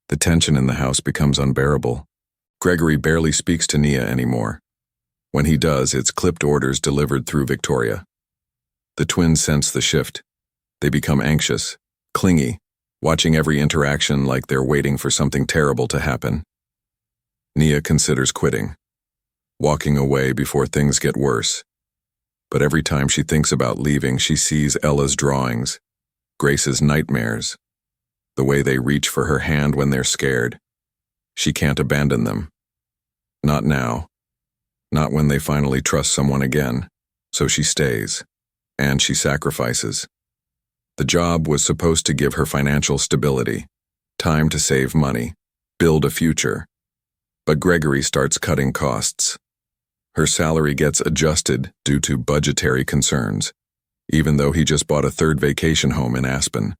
The tension in the house becomes unbearable. Gregory barely speaks to Nia anymore. When he does, it's clipped orders delivered through Victoria. The twins sense the shift. They become anxious, clingy, watching every interaction like they're waiting for something terrible to happen. Nia considers quitting, walking away before things get worse. But every time she thinks about leaving, she sees Ella's drawings, Grace's nightmares, the way they reach for her hand when they're scared. She can't abandon them. Not now. Not when they finally trust someone again. So she stays. And she sacrifices. The job was supposed to give her financial stability, time to save money, build a future. But Gregory starts cutting costs. Her salary gets adjusted due to budgetary concerns, even though he just bought a third vacation home in Aspen.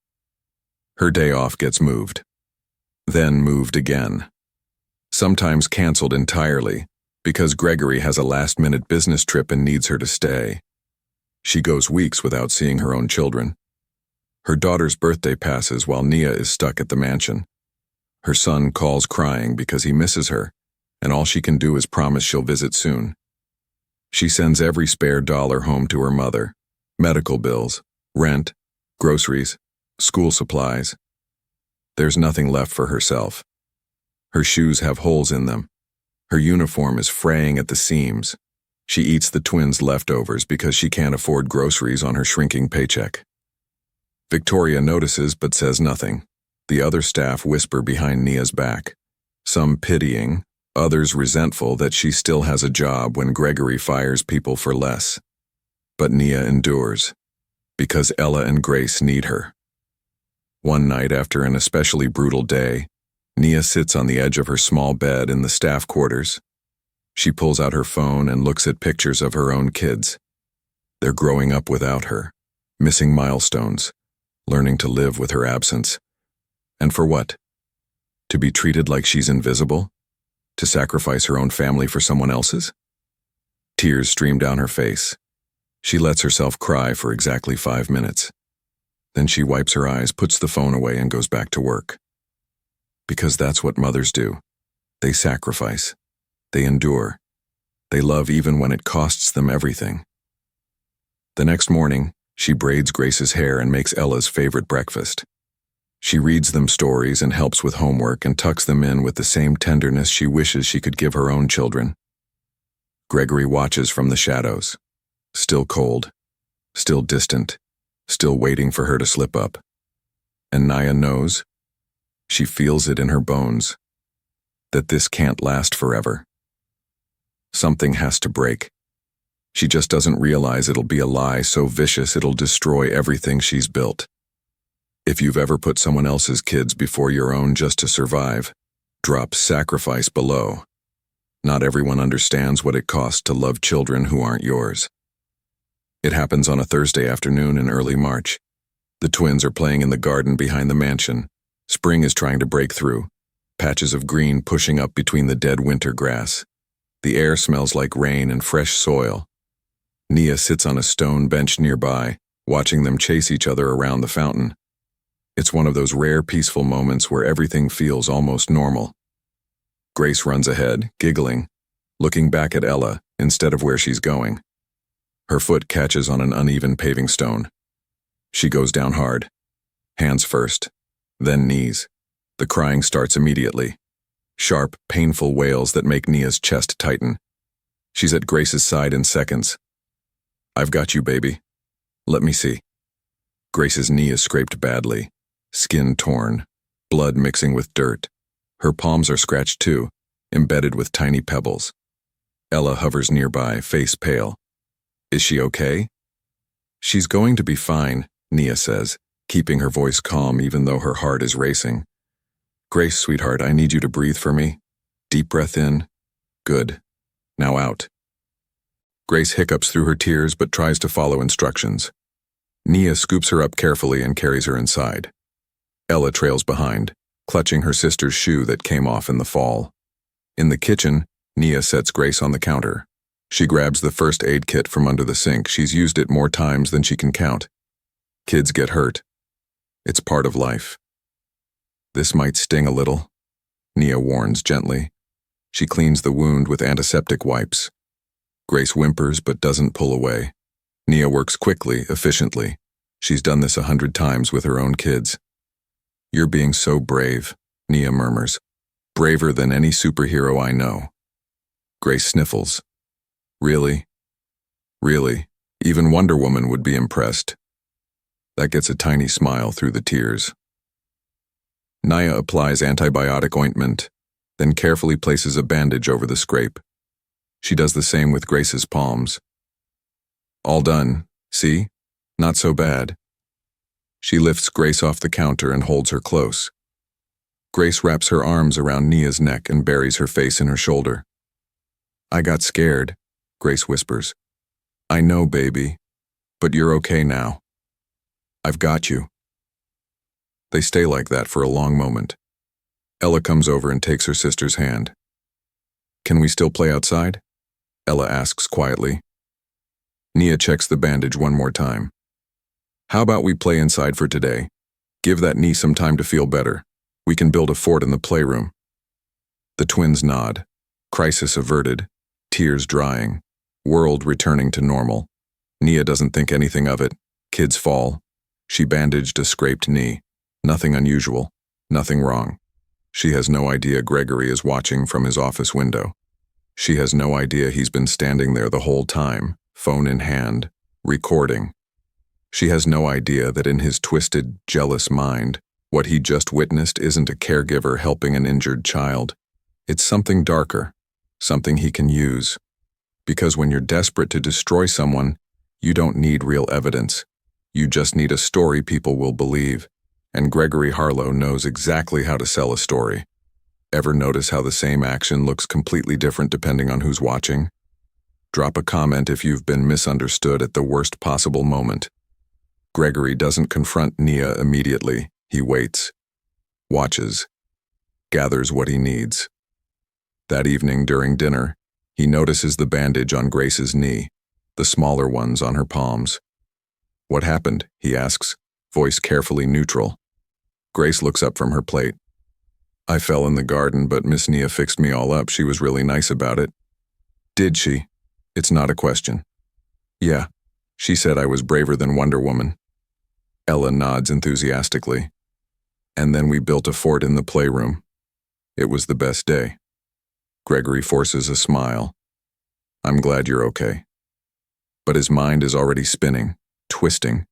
Her day off gets moved. Then moved again. Sometimes canceled entirely, because Gregory has a last-minute business trip and needs her to stay. She goes weeks without seeing her own children. Her daughter's birthday passes while Nia is stuck at the mansion. Her son calls crying because he misses her, and all she can do is promise she'll visit soon. She sends every spare dollar home to her mother. Medical bills, rent, groceries, school supplies. There's nothing left for herself. Her shoes have holes in them. Her uniform is fraying at the seams. She eats the twins' leftovers because she can't afford groceries on her shrinking paycheck. Victoria notices but says nothing. The other staff whisper behind Nia's back, some pitying, others resentful that she still has a job when Gregory fires people for less. But Nia endures, because Ella and Grace need her. One night after an especially brutal day, Nia sits on the edge of her small bed in the staff quarters. She pulls out her phone and looks at pictures of her own kids. They're growing up without her, missing milestones, learning to live with her absence. And for what? To be treated like she's invisible? To sacrifice her own family for someone else's? Tears stream down her face. She lets herself cry for exactly 5 minutes. Then she wipes her eyes, puts the phone away, and goes back to work. Because that's what mothers do. They sacrifice. They endure. They love even when it costs them everything. The next morning, she braids Grace's hair and makes Ella's favorite breakfast. She reads them stories and helps with homework and tucks them in with the same tenderness she wishes she could give her own children. Gregory watches from the shadows, still cold, still distant, still waiting for her to slip up. And Naya knows. She feels it in her bones. that this can't last forever. Something has to break. She just doesn't realize it'll be a lie so vicious it'll destroy everything she's built. If you've ever put someone else's kids before your own just to survive, drop sacrifice below. Not everyone understands what it costs to love children who aren't yours. It happens on a Thursday afternoon in early March. The twins are playing in the garden behind the mansion. Spring is trying to break through, patches of green pushing up between the dead winter grass. The air smells like rain and fresh soil. Nia sits on a stone bench nearby, watching them chase each other around the fountain. It's one of those rare peaceful moments where everything feels almost normal. Grace runs ahead, giggling, looking back at Ella instead of where she's going. Her foot catches on an uneven paving stone. She goes down hard. Hands first, then knees. The crying starts immediately. Sharp, painful wails that make Nia's chest tighten. She's at Grace's side in seconds. "I've got you, baby. Let me see." Grace's knee is scraped badly, skin torn, blood mixing with dirt. Her palms are scratched too, embedded with tiny pebbles. Ella hovers nearby, face pale. "Is she okay?" "She's going to be fine," Nia says, keeping her voice calm even though her heart is racing. "Grace, sweetheart, I need you to breathe for me. Deep breath in. Good. Now out." Grace hiccups through her tears but tries to follow instructions. Nia scoops her up carefully and carries her inside. Ella trails behind, clutching her sister's shoe that came off in the fall. In the kitchen, Nia sets Grace on the counter. She grabs the first aid kit from under the sink. She's used it more times than she can count. Kids get hurt. It's part of life. "This might sting a little," Nia warns gently. She cleans the wound with antiseptic wipes. Grace whimpers but doesn't pull away. Nia works quickly, efficiently. She's done this 100 times with her own kids. "You're being so brave," Nia murmurs. "Braver than any superhero I know." Grace sniffles. "Really? Really? Even Wonder Woman would be impressed." That gets a tiny smile through the tears. Nia applies antibiotic ointment, then carefully places a bandage over the scrape. She does the same with Grace's palms. "All done. See? Not so bad." She lifts Grace off the counter and holds her close. Grace wraps her arms around Nia's neck and buries her face in her shoulder. "I got scared," Grace whispers. "I know, baby, but you're okay now. I've got you." They stay like that for a long moment. Ella comes over and takes her sister's hand. "Can we still play outside?" Ella asks quietly. Nia checks the bandage one more time. "How about we play inside for today? Give that knee some time to feel better. We can build a fort in the playroom." The twins nod. Crisis averted. Tears drying. World returning to normal. Nia doesn't think anything of it. Kids fall. She bandaged a scraped knee. Nothing unusual. Nothing wrong. She has no idea Gregory is watching from his office window. She has no idea he's been standing there the whole time, phone in hand, recording. She has no idea that in his twisted, jealous mind, what he just witnessed isn't a caregiver helping an injured child. It's something darker, something he can use. Because when you're desperate to destroy someone, you don't need real evidence. You just need a story people will believe. And Gregory Harlow knows exactly how to sell a story. Ever notice how the same action looks completely different depending on who's watching? Drop a comment if you've been misunderstood at the worst possible moment. Gregory doesn't confront Nia immediately. He waits, watches, gathers what he needs. That evening during dinner, he notices the bandage on Grace's knee, the smaller ones on her palms. "What happened?" he asks, voice carefully neutral. Grace looks up from her plate. "I fell in the garden, but Miss Nia fixed me all up. She was really nice about it." "Did she?" "It's not a question." "Yeah, she said I was braver than Wonder Woman." Ella nods enthusiastically. "And then we built a fort in the playroom. It was the best day." Gregory forces a smile. "I'm glad you're okay." But his mind is already spinning, twisting,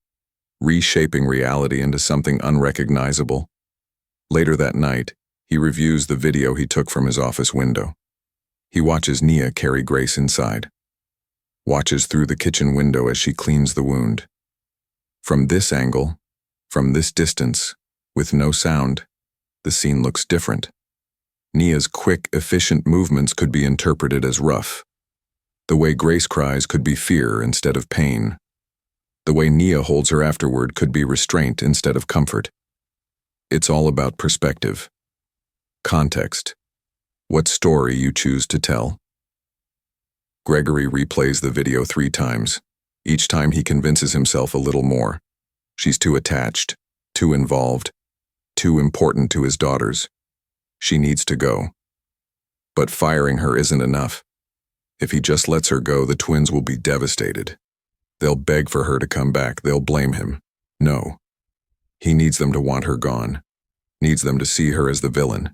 reshaping reality into something unrecognizable. Later that night, He reviews the video he took from his office window. He watches Nia carry Grace inside. Watches through the kitchen window as she cleans the wound. From this angle, from this distance, with no sound, the scene looks different. Nia's quick, efficient movements could be interpreted as rough. The way Grace cries could be fear instead of pain. The way Nia holds her afterward could be restraint instead of comfort. It's all about perspective. Context. What story you choose to tell. Gregory replays the video 3 times. Each time he convinces himself a little more. She's too attached, too involved, too important to his daughters. She needs to go. But firing her isn't enough. If he just lets her go, the twins will be devastated. They'll beg for her to come back. They'll blame him. No. He needs them to want her gone. Needs them to see her as the villain.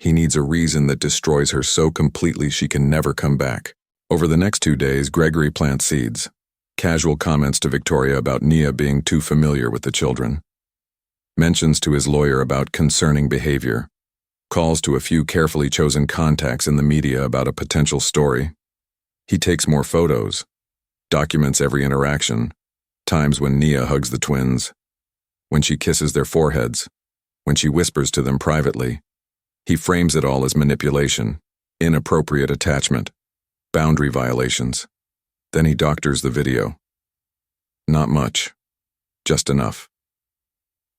He needs a reason that destroys her so completely she can never come back. Over the next 2 days, Gregory plants seeds. Casual comments to Victoria about Nia being too familiar with the children. Mentions to his lawyer about concerning behavior. Calls to a few carefully chosen contacts in the media about a potential story. He takes more photos. Documents every interaction. Times when Nia hugs the twins. When she kisses their foreheads. When she whispers to them privately. He frames it all as manipulation, inappropriate attachment, boundary violations. Then he doctors the video. Not much. Just enough.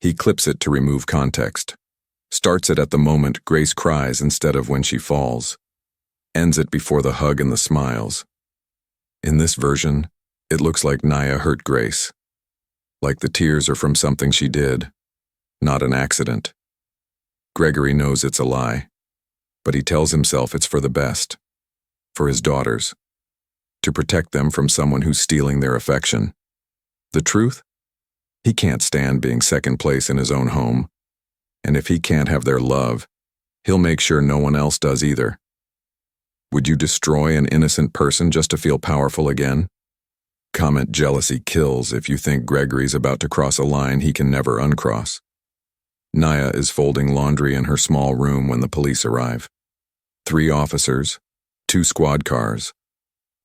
He clips it to remove context. Starts it at the moment Grace cries instead of when she falls. Ends it before the hug and the smiles. In this version, it looks like Nia hurt Grace. Like the tears are from something she did, not an accident. Gregory knows it's a lie, but he tells himself it's for the best. For his daughters. To protect them from someone who's stealing their affection. The truth? He can't stand being second place in his own home. And if he can't have their love, he'll make sure no one else does either. Would you destroy an innocent person just to feel powerful again? Comment jealousy kills if you think Gregory's about to cross a line he can never uncross. Nia is folding laundry in her small room when the police arrive. 3 officers, 2 squad cars,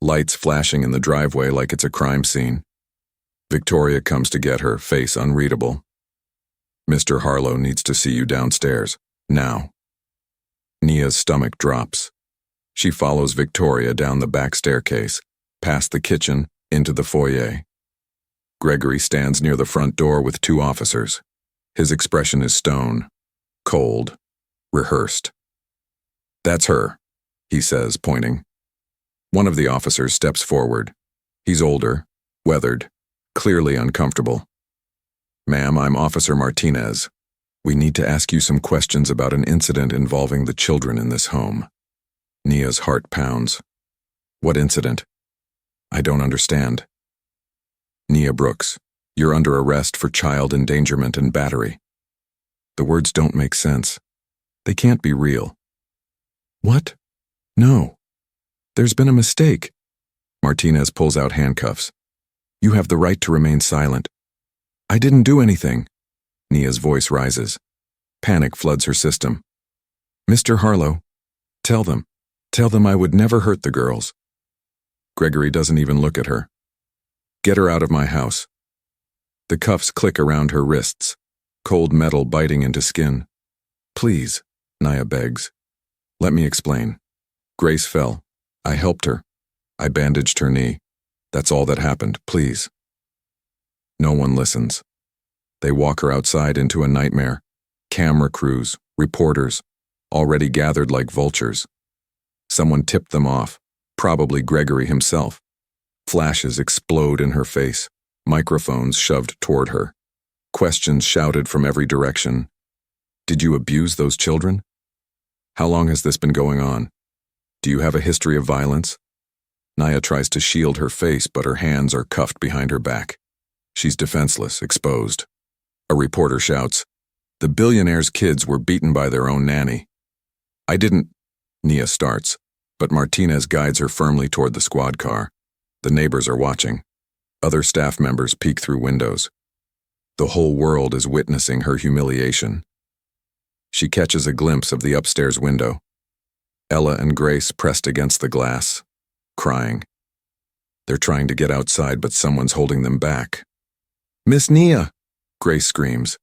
lights flashing in the driveway like it's a crime scene. Victoria comes to get her, face unreadable. Mr. Harlow needs to see you downstairs, now. Nia's stomach drops. She follows Victoria down the back staircase, past the kitchen, into the foyer. Gregory stands near the front door with 2 officers. His expression is stone, cold, rehearsed. That's her, he says, pointing. One of the officers steps forward. He's older, weathered, clearly uncomfortable. Ma'am, I'm Officer Martinez. We need to ask you some questions about an incident involving the children in this home. Nia's heart pounds. What incident? I don't understand. Nia Brooks, you're under arrest for child endangerment and battery. The words don't make sense. They can't be real. What? No. There's been a mistake. Martinez pulls out handcuffs. You have the right to remain silent. I didn't do anything. Nia's voice rises. Panic floods her system. Mr. Harlow, tell them I would never hurt the girls. Gregory doesn't even look at her. Get her out of my house. The cuffs click around her wrists, cold metal biting into skin. Please, Nia begs. Let me explain. Grace fell. I helped her. I bandaged her knee. That's all that happened, please. No one listens. They walk her outside into a nightmare. Camera crews, reporters, already gathered like vultures. Someone tipped them off, probably Gregory himself. Flashes explode in her face, microphones shoved toward her. Questions shouted from every direction. Did you abuse those children? How long has this been going on? Do you have a history of violence? Nia tries to shield her face, but her hands are cuffed behind her back. She's defenseless, exposed. A reporter shouts, "The billionaire's kids were beaten by their own nanny." I didn't, Nia starts, but Martinez guides her firmly toward the squad car. The neighbors are watching. Other staff members peek through windows. The whole world is witnessing her humiliation. She catches a glimpse of the upstairs window. Ella and Grace pressed against the glass, crying. They're trying to get outside, but someone's holding them back. "Miss Nia!" Grace screams.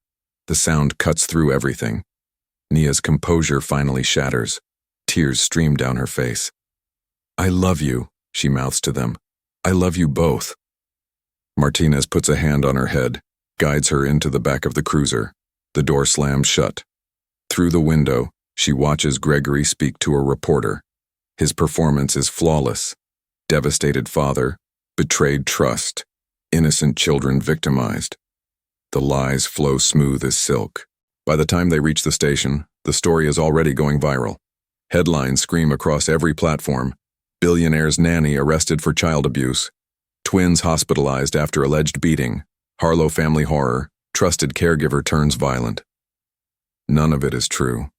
The sound cuts through everything. Nia's composure finally shatters. Tears stream down her face. "I love you," she mouths to them. "I love you both." Martinez puts a hand on her head, guides her into the back of the cruiser. The door slams shut. Through the window, she watches Gregory speak to a reporter. His performance is flawless. Devastated father, betrayed trust, innocent children victimized. The lies flow smooth as silk. By the time they reach the station, the story is already going viral. Headlines scream across every platform. Billionaire's nanny arrested for child abuse. Twins hospitalized after alleged beating. Harlow family horror. Trusted caregiver turns violent. None of it is true.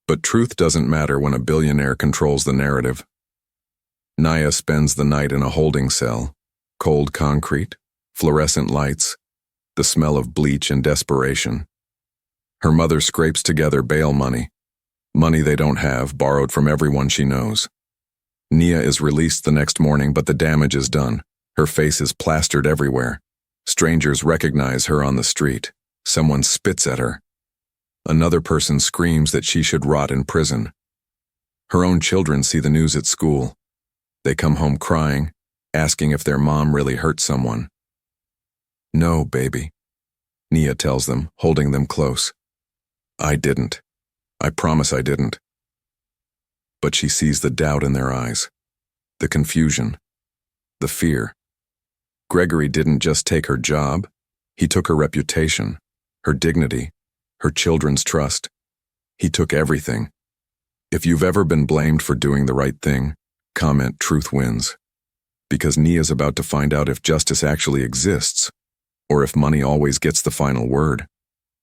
But truth doesn't matter when a billionaire controls the narrative. Nia spends the night in a holding cell. Cold concrete, fluorescent lights, the smell of bleach and desperation. Her mother scrapes together bail money. Money they don't have, borrowed from everyone she knows. Nia is released the next morning, but the damage is done. Her face is plastered everywhere. Strangers recognize her on the street. Someone spits at her. Another person screams that she should rot in prison. Her own children see the news at school. They come home crying, asking if their mom really hurt someone. "No, baby," Nia tells them, holding them close. "I didn't. I promise I didn't." But she sees the doubt in their eyes, the confusion, the fear. Gregory didn't just take her job, he took her reputation, her dignity, her children's trust. He took everything. If you've ever been blamed for doing the right thing, comment "Truth wins." Because Nia's about to find out if justice actually exists, or if money always gets the final word.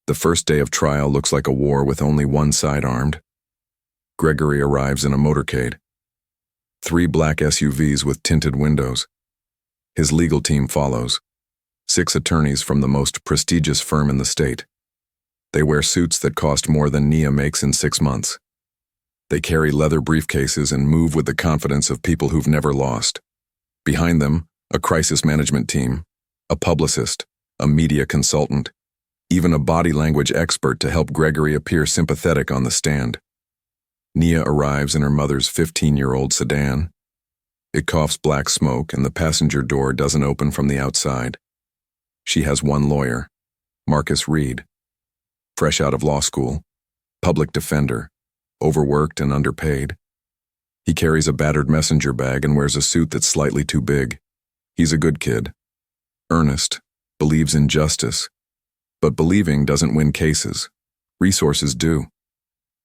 The first day of trial looks like a war with only one side armed. Gregory arrives in a motorcade. 3 black SUVs with tinted windows. His legal team follows. 6 attorneys from the most prestigious firm in the state. They wear suits that cost more than Nia makes in 6 months. They carry leather briefcases and move with the confidence of people who've never lost. Behind them, a crisis management team, a publicist, a media consultant, even a body language expert to help Gregory appear sympathetic on the stand. Nia arrives in her mother's 15-year-old sedan. It coughs black smoke and the passenger door doesn't open from the outside. She has one lawyer, Marcus Reed. Fresh out of law school, public defender, overworked and underpaid. He carries a battered messenger bag and wears a suit that's slightly too big. He's a good kid. Earnest, believes in justice. But believing doesn't win cases. Resources do.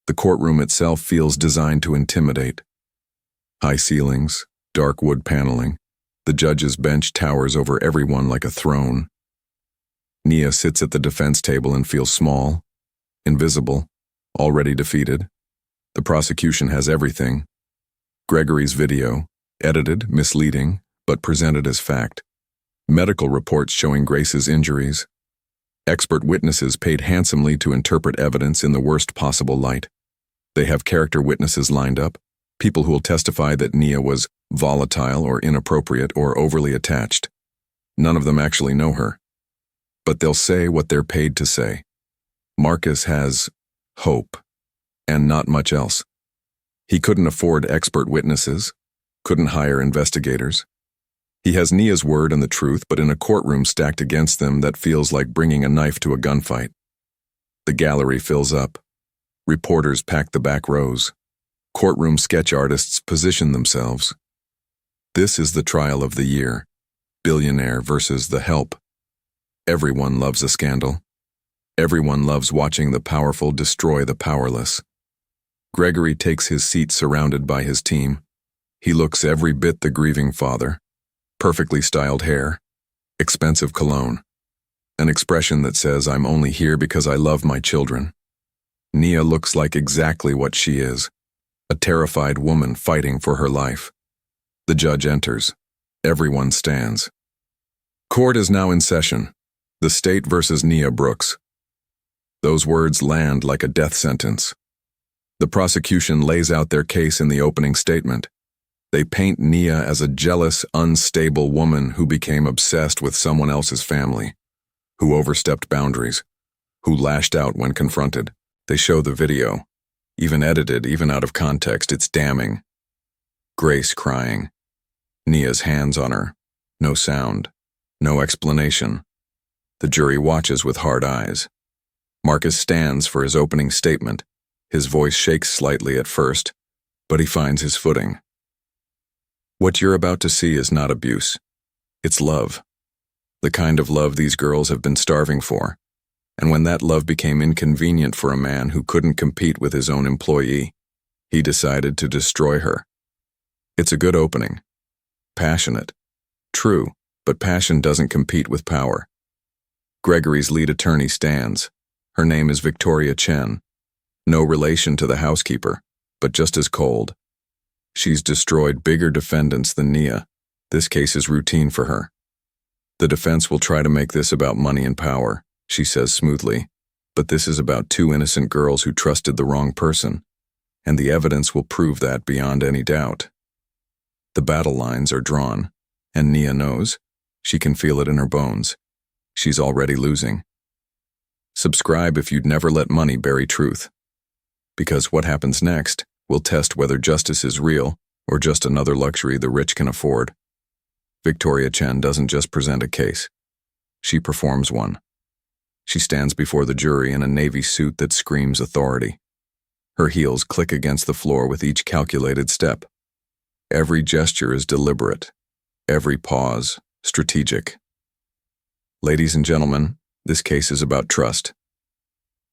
The courtroom itself feels designed to intimidate. High ceilings, dark wood paneling. The judge's bench towers over everyone like a throne. Nia sits at the defense table and feels small, invisible, already defeated. The prosecution has everything. Gregory's video, edited, misleading, but presented as fact. Medical reports showing Grace's injuries. Expert witnesses paid handsomely to interpret evidence in the worst possible light. They have character witnesses lined up, people who will testify that Nia was volatile or inappropriate or overly attached. None of them actually know her. But they'll say what they're paid to say. Marcus has hope, and not much else. He couldn't afford expert witnesses, couldn't hire investigators. He has Nia's word and the truth, but in a courtroom stacked against them that feels like bringing a knife to a gunfight. The gallery fills up. Reporters pack the back rows. Courtroom sketch artists position themselves. This is the trial of the year. Billionaire versus the help. Everyone loves a scandal. Everyone loves watching the powerful destroy the powerless. Gregory takes his seat surrounded by his team. He looks every bit the grieving father. Perfectly styled hair. Expensive cologne. An expression that says, "I'm only here because I love my children." Nia looks like exactly what she is. A terrified woman fighting for her life. The judge enters. Everyone stands. Court is now in session. The state versus Nia Brooks. Those words land like a death sentence. The prosecution lays out their case in the opening statement. They paint Nia as a jealous, unstable woman who became obsessed with someone else's family, who overstepped boundaries, who lashed out when confronted. They show the video. Even edited, even out of context, it's damning. Grace crying. Nia's hands on her. No sound. No explanation. The jury watches with hard eyes. Marcus stands for his opening statement. His voice shakes slightly at first, but he finds his footing. What you're about to see is not abuse. It's love. The kind of love these girls have been starving for. And when that love became inconvenient for a man who couldn't compete with his own employee, he decided to destroy her. It's a good opening. Passionate. True, but passion doesn't compete with power. Gregory's lead attorney stands. Her name is Victoria Chen. No relation to the housekeeper, but just as cold. She's destroyed bigger defendants than Nia. This case is routine for her. The defense will try to make this about money and power, she says smoothly, but this is about two innocent girls who trusted the wrong person, and the evidence will prove that beyond any doubt. The battle lines are drawn, and Nia knows. She can feel it in her bones. She's already losing. Subscribe if you'd never let money bury truth. Because what happens next will test whether justice is real or just another luxury the rich can afford. Victoria Chen doesn't just present a case. She performs one. She stands before the jury in a navy suit that screams authority. Her heels click against the floor with each calculated step. Every gesture is deliberate. Every pause, strategic. Ladies and gentlemen, this case is about trust.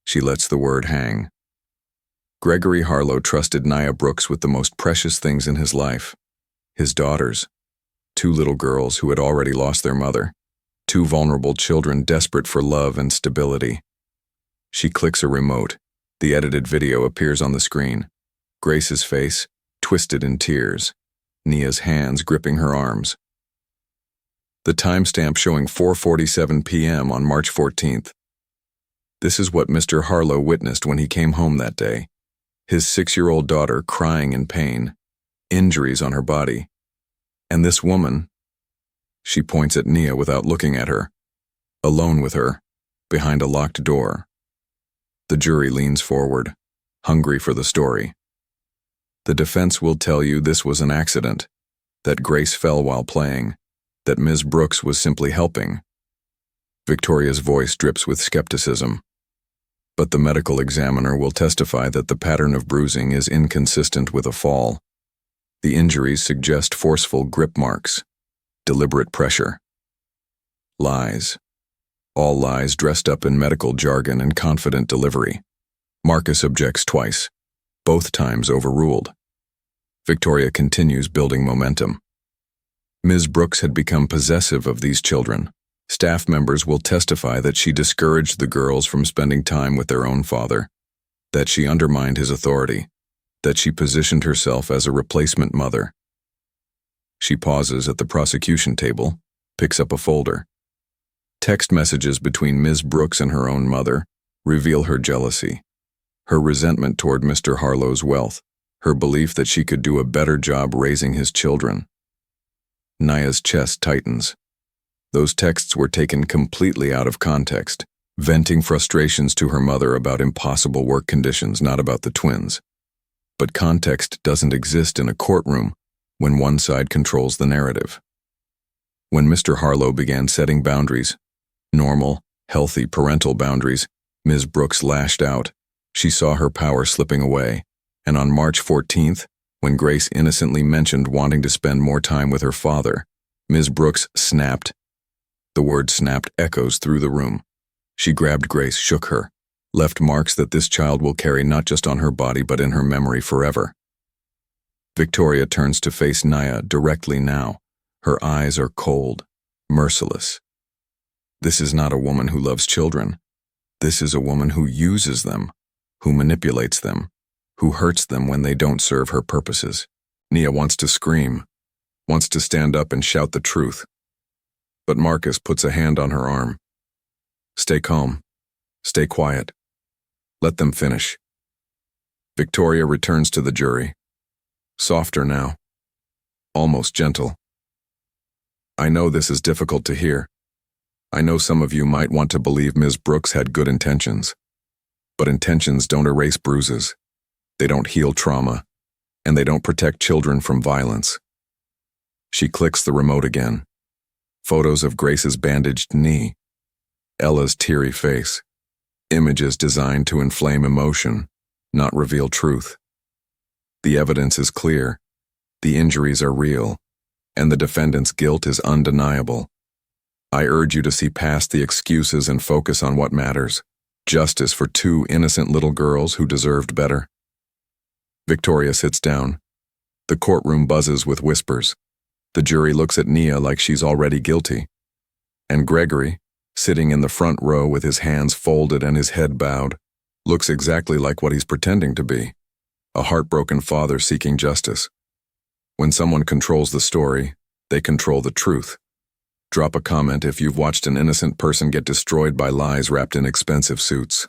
She lets the word hang. Gregory Harlow trusted Nia Brooks with the most precious things in his life. His daughters. Two little girls who had already lost their mother. Two vulnerable children desperate for love and stability. She clicks a remote. The edited video appears on the screen. Grace's face, twisted in tears. Nia's hands gripping her arms. The timestamp showing 4:47 p.m. on March 14th. This is what Mr. Harlow witnessed when he came home that day. His 6-year-old daughter crying in pain, injuries on her body. And this woman, she points at Nia without looking at her, alone with her, behind a locked door. The jury leans forward, hungry for the story. The defense will tell you this was an accident, that Grace fell while playing, that Ms. Brooks was simply helping. Victoria's voice drips with skepticism. But the medical examiner will testify that the pattern of bruising is inconsistent with a fall. The injuries suggest forceful grip marks, deliberate pressure. Lies. All lies dressed up in medical jargon and confident delivery. Marcus objects twice, both times overruled. Victoria continues building momentum. Ms. Brooks had become possessive of these children. Staff members will testify that she discouraged the girls from spending time with their own father, that she undermined his authority, that she positioned herself as a replacement mother. She pauses at the prosecution table, picks up a folder. Text messages between Ms. Brooks and her own mother reveal her jealousy, her resentment toward Mr. Harlow's wealth, her belief that she could do a better job raising his children. Nia's chest tightens. Those texts were taken completely out of context, venting frustrations to her mother about impossible work conditions, not about the twins. But context doesn't exist in a courtroom when one side controls the narrative. When Mr. Harlow began setting boundaries, normal, healthy parental boundaries, Ms. Brooks lashed out. She saw her power slipping away, and on March 14th, when Grace innocently mentioned wanting to spend more time with her father, Ms. Brooks snapped. The word snapped echoes through the room. She grabbed Grace, shook her, left marks that this child will carry not just on her body but in her memory forever. Victoria turns to face Nia directly now. Her eyes are cold, merciless. This is not a woman who loves children. This is a woman who uses them, who manipulates them, who hurts them when they don't serve her purposes. Nia wants to scream, wants to stand up and shout the truth. But Marcus puts a hand on her arm. Stay calm. Stay quiet. Let them finish. Victoria returns to the jury. Softer now. Almost gentle. I know this is difficult to hear. I know some of you might want to believe Ms. Brooks had good intentions. But intentions don't erase bruises. They don't heal trauma. And they don't protect children from violence. She clicks the remote again. Photos of Grace's bandaged knee. Ella's teary face. Images designed to inflame emotion, not reveal truth. The evidence is clear. The injuries are real. And the defendant's guilt is undeniable. I urge you to see past the excuses and focus on what matters. Justice for two innocent little girls who deserved better. Victoria sits down. The courtroom buzzes with whispers. The jury looks at Nia like she's already guilty. And Gregory, sitting in the front row with his hands folded and his head bowed, looks exactly like what he's pretending to be, a heartbroken father seeking justice. When someone controls the story, they control the truth. Drop a comment if you've watched an innocent person get destroyed by lies wrapped in expensive suits.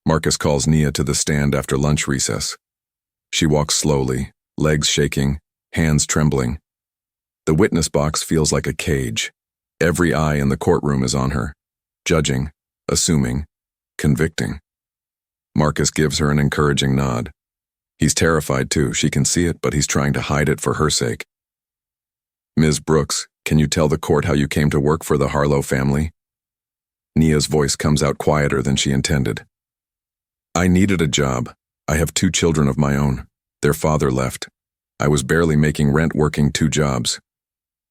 Marcus calls Nia to the stand after lunch recess. She walks slowly, legs shaking, hands trembling. The witness box feels like a cage. Every eye in the courtroom is on her, judging, assuming, convicting. Marcus gives her an encouraging nod. He's terrified too, she can see it, but he's trying to hide it for her sake. Ms. Brooks, can you tell the court how you came to work for the Harlow family? Nia's voice comes out quieter than she intended. I needed a job. I have 2 children of my own. Their father left. I was barely making rent working 2 jobs.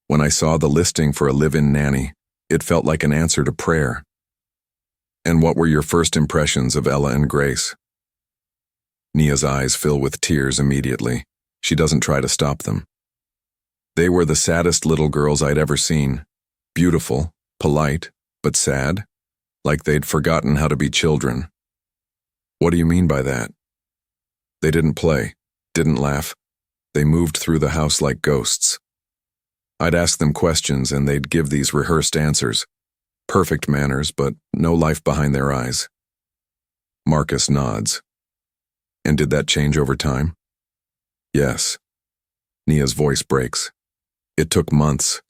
When I saw the listing for a live-in nanny, it felt like an answer to prayer. And what were your first impressions of Ella and Grace? Nia's eyes fill with tears immediately. She doesn't try to stop them. They were the saddest little girls I'd ever seen. Beautiful, polite, but sad, like they'd forgotten how to be children. What do you mean by that? They didn't play, didn't laugh. They moved through the house like ghosts. I'd ask them questions and they'd give these rehearsed answers. Perfect manners, but no life behind their eyes. Marcus nods. And did that change over time? Yes. Nia's voice breaks. It took months.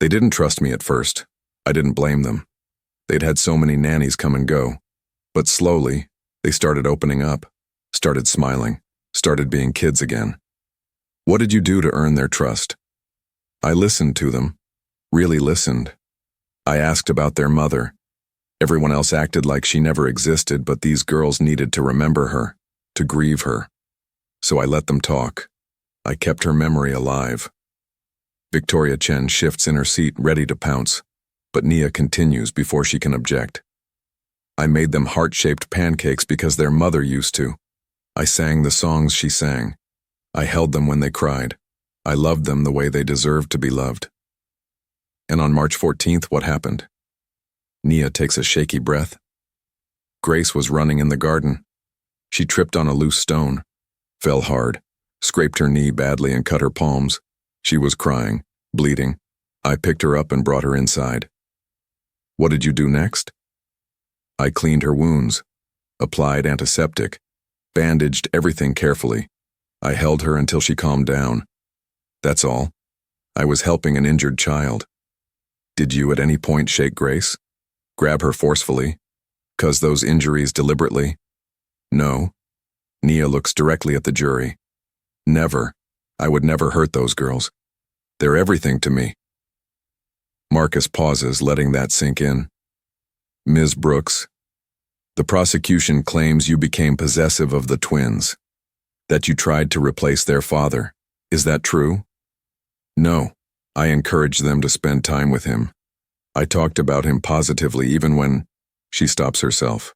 They didn't trust me at first. I didn't blame them. They'd had so many nannies come and go. But slowly, they started opening up, started smiling, started being kids again. What did you do to earn their trust? I listened to them, really listened. I asked about their mother. Everyone else acted like she never existed, but these girls needed to remember her, to grieve her. So I let them talk. I kept her memory alive. Victoria Chen shifts in her seat, ready to pounce, but Nia continues before she can object. I made them heart-shaped pancakes because their mother used to. I sang the songs she sang. I held them when they cried. I loved them the way they deserved to be loved. And on March 14th, what happened? Nia takes a shaky breath. Grace was running in the garden. She tripped on a loose stone, fell hard, scraped her knee badly and cut her palms. She was crying, bleeding. I picked her up and brought her inside. What did you do next? I cleaned her wounds, applied antiseptic, bandaged everything carefully. I held her until she calmed down. That's all. I was helping an injured child. Did you at any point shake Grace? Grab her forcefully? Cause those injuries deliberately? No. Nia looks directly at the jury. Never. I would never hurt those girls. They're everything to me. Marcus pauses, letting that sink in. Ms. Brooks, the prosecution claims you became possessive of the twins, that you tried to replace their father. Is that true? No. I encouraged them to spend time with him. I talked about him positively even when... She stops herself.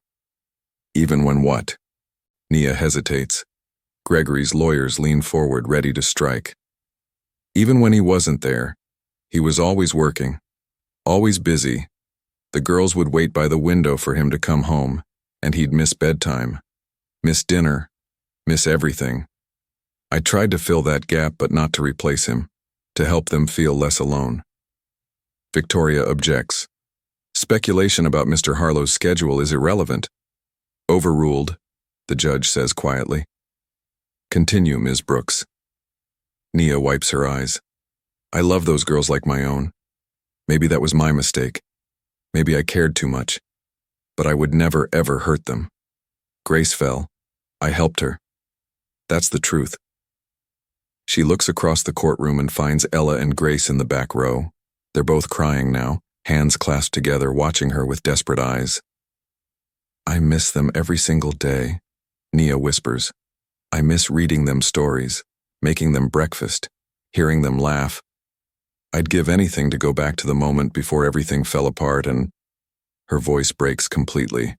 Even when what? Nia hesitates. Gregory's lawyers lean forward, ready to strike. Even when he wasn't there, he was always working, always busy. The girls would wait by the window for him to come home, and he'd miss bedtime, miss dinner, miss everything. I tried to fill that gap, but not to replace him, to help them feel less alone. Victoria objects. Speculation about Mr. Harlow's schedule is irrelevant. Overruled, the judge says quietly. Continue, Ms. Brooks. Nia wipes her eyes. I love those girls like my own. Maybe that was my mistake. Maybe I cared too much. But I would never, ever hurt them. Grace fell. I helped her. That's the truth. She looks across the courtroom and finds Ella and Grace in the back row. They're both crying now, hands clasped together, watching her with desperate eyes. I miss them every single day, Nia whispers. I miss reading them stories, making them breakfast, hearing them laugh. I'd give anything to go back to the moment before everything fell apart and... Her voice breaks completely.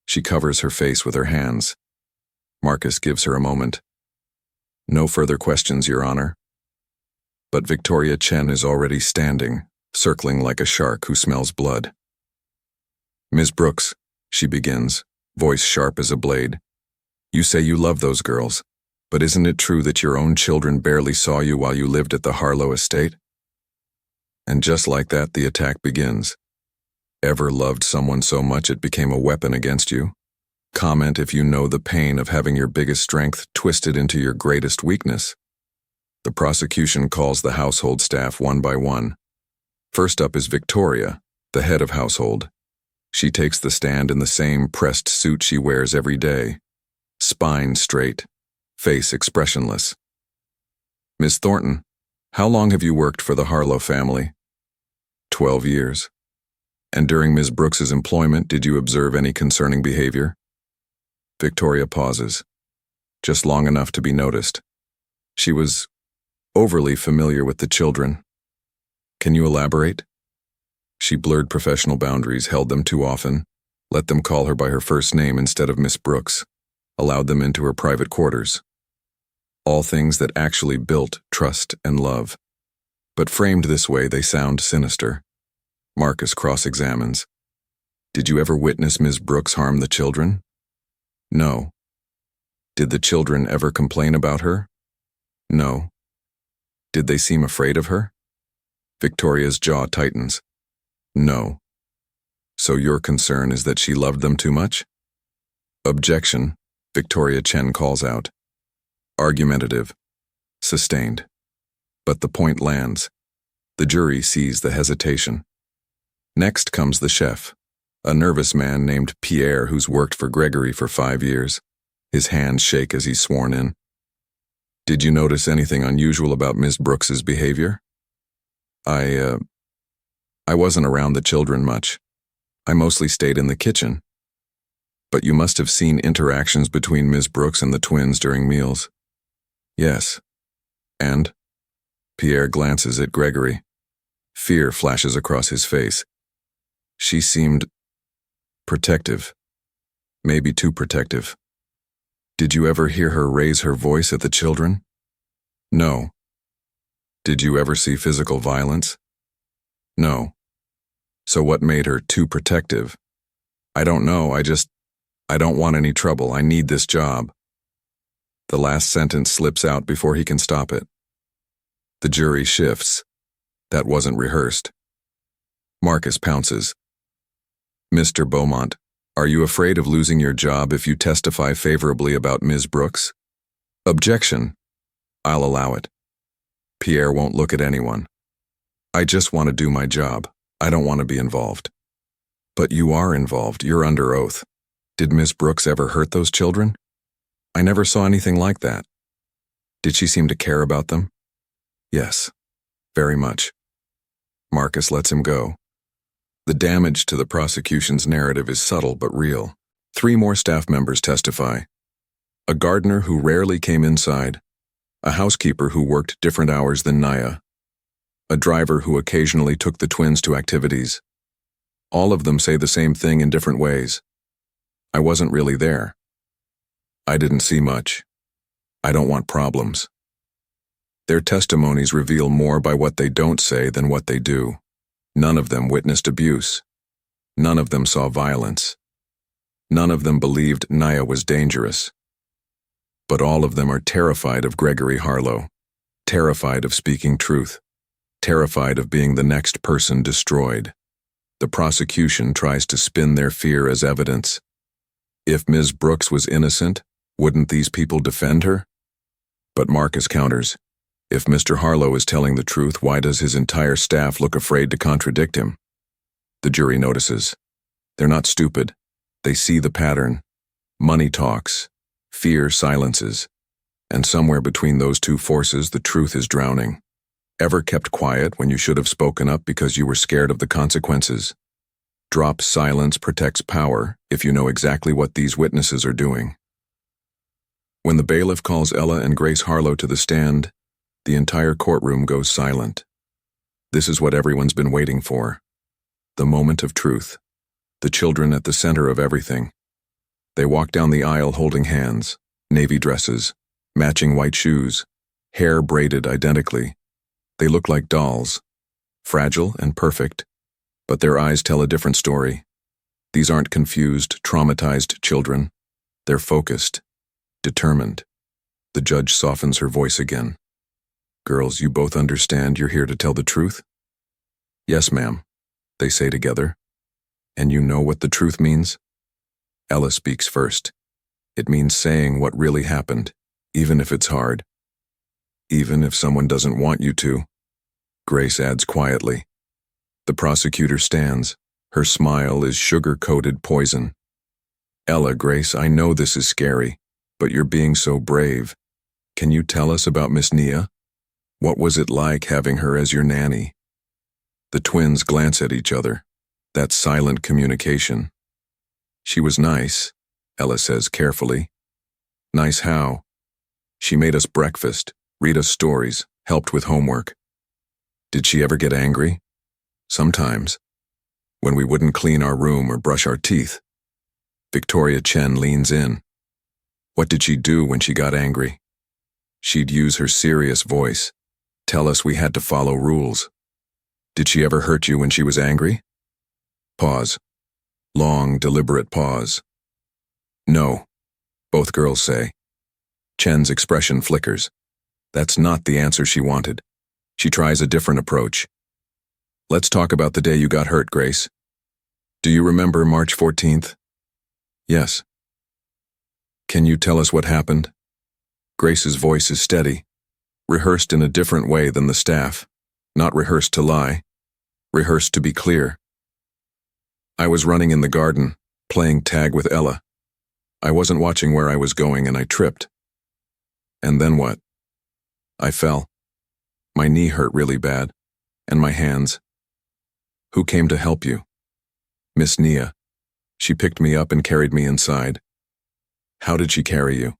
She covers her face with her hands. Marcus gives her a moment. No further questions, Your Honor. But Victoria Chen is already standing, circling like a shark who smells blood. Ms. Brooks, she begins, voice sharp as a blade. You say you love those girls, but isn't it true that your own children barely saw you while you lived at the Harlow estate? And just like that, the attack begins. Ever loved someone so much it became a weapon against you? Comment if you know the pain of having your biggest strength twisted into your greatest weakness. The prosecution calls the household staff one by one. First up is Victoria, the head of household. She takes the stand in the same pressed suit she wears every day. Spine straight, face expressionless. Ms. Thornton, how long have you worked for the Harlow family? 12 years. And during Ms. Brooks's employment, did you observe any concerning behavior? Victoria pauses, just long enough to be noticed. She was overly familiar with the children. Can you elaborate? She blurred professional boundaries, held them too often, let them call her by her first name instead of Miss Brooks, allowed them into her private quarters. All things that actually built trust and love. But framed this way, they sound sinister. Marcus cross-examines. Did you ever witness Ms. Brooks harm the children? No. Did the children ever complain about her? No. Did they seem afraid of her? Victoria's jaw tightens. No. So your concern is that she loved them too much? Objection, Victoria Chen calls out. Argumentative. Sustained. But the point lands. The jury sees the hesitation. Next comes the chef, a nervous man named Pierre who's worked for Gregory for 5 years. His hands shake as he's sworn in. Did you notice anything unusual about Ms. Brooks's behavior? I wasn't around the children much. I mostly stayed in the kitchen. But you must have seen interactions between Ms. Brooks and the twins during meals. Yes. And? Pierre glances at Gregory. Fear flashes across his face. She seemed protective. Maybe too protective. Did you ever hear her raise her voice at the children? No. Did you ever see physical violence? No. So what made her too protective? I don't know, I don't want any trouble. I need this job. The last sentence slips out before he can stop it. The jury shifts. That wasn't rehearsed. Marcus pounces. Mr. Beaumont, are you afraid of losing your job if you testify favorably about Ms. Brooks? Objection. I'll allow it. Pierre won't look at anyone. I just want to do my job. I don't want to be involved. But you are involved. You're under oath. Did Ms. Brooks ever hurt those children? I never saw anything like that. Did she seem to care about them? Yes, very much. Marcus lets him go. The damage to the prosecution's narrative is subtle but real. 3 more staff members testify. A gardener who rarely came inside, a housekeeper who worked different hours than Naya, a driver who occasionally took the twins to activities. All of them say the same thing in different ways. I wasn't really there. I didn't see much. I don't want problems. Their testimonies reveal more by what they don't say than what they do. None of them witnessed abuse. None of them saw violence. None of them believed Naya was dangerous. But all of them are terrified of Gregory Harlow, terrified of speaking truth, terrified of being the next person destroyed. The prosecution tries to spin their fear as evidence. If Ms. Brooks was innocent, wouldn't these people defend her? But Marcus counters. If Mr. Harlow is telling the truth, why does his entire staff look afraid to contradict him? The jury notices. They're not stupid. They see the pattern. Money talks. Fear silences. And somewhere between those two forces, the truth is drowning. Ever kept quiet when you should have spoken up because you were scared of the consequences? Drop silence protects power if you know exactly what these witnesses are doing. When the bailiff calls Ella and Grace Harlow to the stand, the entire courtroom goes silent. This is what everyone's been waiting for. The moment of truth. The children at the center of everything. They walk down the aisle holding hands, navy dresses, matching white shoes, hair braided identically. They look like dolls, fragile and perfect, but their eyes tell a different story. These aren't confused, traumatized children. They're focused, determined. The judge softens her voice again. Girls, you both understand you're here to tell the truth? Yes, ma'am, they say together. And you know what the truth means? Ella speaks first. It means saying what really happened, even if it's hard. Even if someone doesn't want you to. Grace adds quietly. The prosecutor stands. Her smile is sugar-coated poison. Ella, Grace, I know this is scary, but you're being so brave. Can you tell us about Miss Nia? What was it like having her as your nanny? The twins glance at each other. That silent communication. She was nice, Ella says carefully. Nice how? She made us breakfast, read us stories, helped with homework. Did she ever get angry? Sometimes. When we wouldn't clean our room or brush our teeth. Victoria Chen leans in. What did she do when she got angry? She'd use her serious voice, tell us we had to follow rules. Did she ever hurt you when she was angry? Pause. Long, deliberate pause. No, both girls say. Chen's expression flickers. That's not the answer she wanted. She tries a different approach. Let's talk about the day you got hurt, Grace. Do you remember March 14th? Yes. Can you tell us what happened? Grace's voice is steady, rehearsed in a different way than the staff. Not rehearsed to lie, rehearsed to be clear. I was running in the garden, playing tag with Ella. I wasn't watching where I was going and I tripped. And then what? I fell. My knee hurt really bad, and my hands. Who came to help you? Miss Nia. She picked me up and carried me inside. How did she carry you?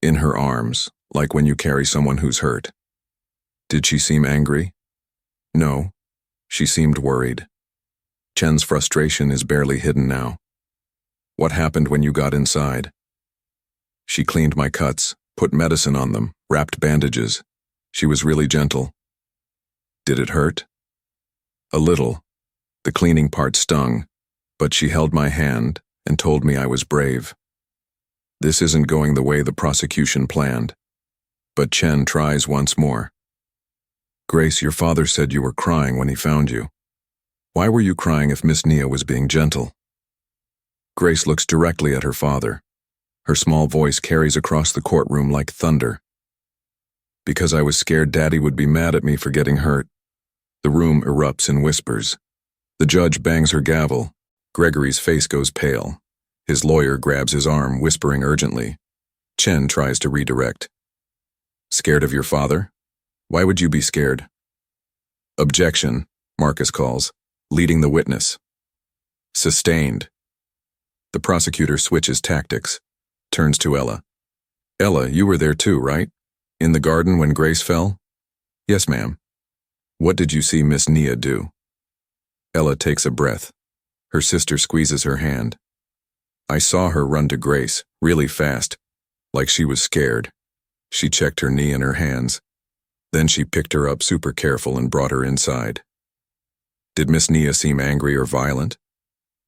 In her arms, like when you carry someone who's hurt. Did she seem angry? No, she seemed worried. Chen's frustration is barely hidden now. What happened when you got inside? She cleaned my cuts, put medicine on them, wrapped bandages. She was really gentle. Did it hurt? A little. The cleaning part stung, but she held my hand and told me I was brave. This isn't going the way the prosecution planned. But Chen tries once more. Grace, your father said you were crying when he found you. Why were you crying if Miss Nia was being gentle? Grace looks directly at her father. Her small voice carries across the courtroom like thunder. Because I was scared Daddy would be mad at me for getting hurt. The room erupts in whispers. The judge bangs her gavel. Gregory's face goes pale. His lawyer grabs his arm, whispering urgently. Chen tries to redirect. Scared of your father? Why would you be scared? Objection, Marcus calls, leading the witness. Sustained. The prosecutor switches tactics, turns to Ella. Ella, you were there too, right? In the garden when Grace fell? Yes, ma'am. What did you see Miss Nia do? Ella takes a breath. Her sister squeezes her hand. I saw her run to Grace, really fast, like she was scared. She checked her knee and her hands. Then she picked her up super careful and brought her inside. Did Miss Nia seem angry or violent?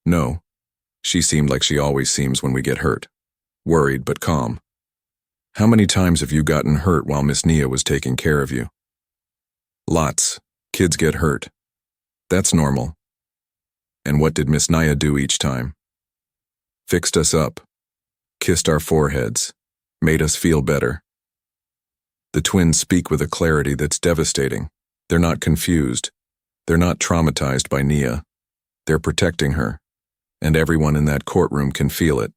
No. She seemed like she always seems when we get hurt. Worried but calm. How many times have you gotten hurt while Miss Nia was taking care of you? Lots. Kids get hurt. That's normal. And what did Miss Nia do each time? fixed us up, kissed our foreheads, made us feel better. The twins speak with a clarity that's devastating. They're not confused. They're not traumatized by Nia. They're protecting her, and everyone in that courtroom can feel it.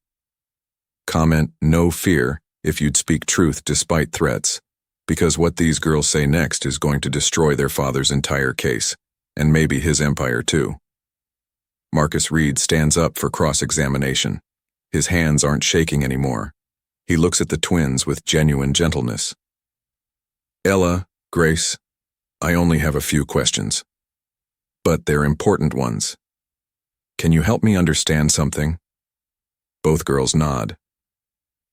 Comment, no fear, if you'd speak truth despite threats, because what these girls say next is going to destroy their father's entire case, and maybe his empire too. Marcus Reed stands up for cross-examination. His hands aren't shaking anymore. He looks at the twins with genuine gentleness. Ella, Grace, I only have a few questions. But they're important ones. Can you help me understand something? Both girls nod.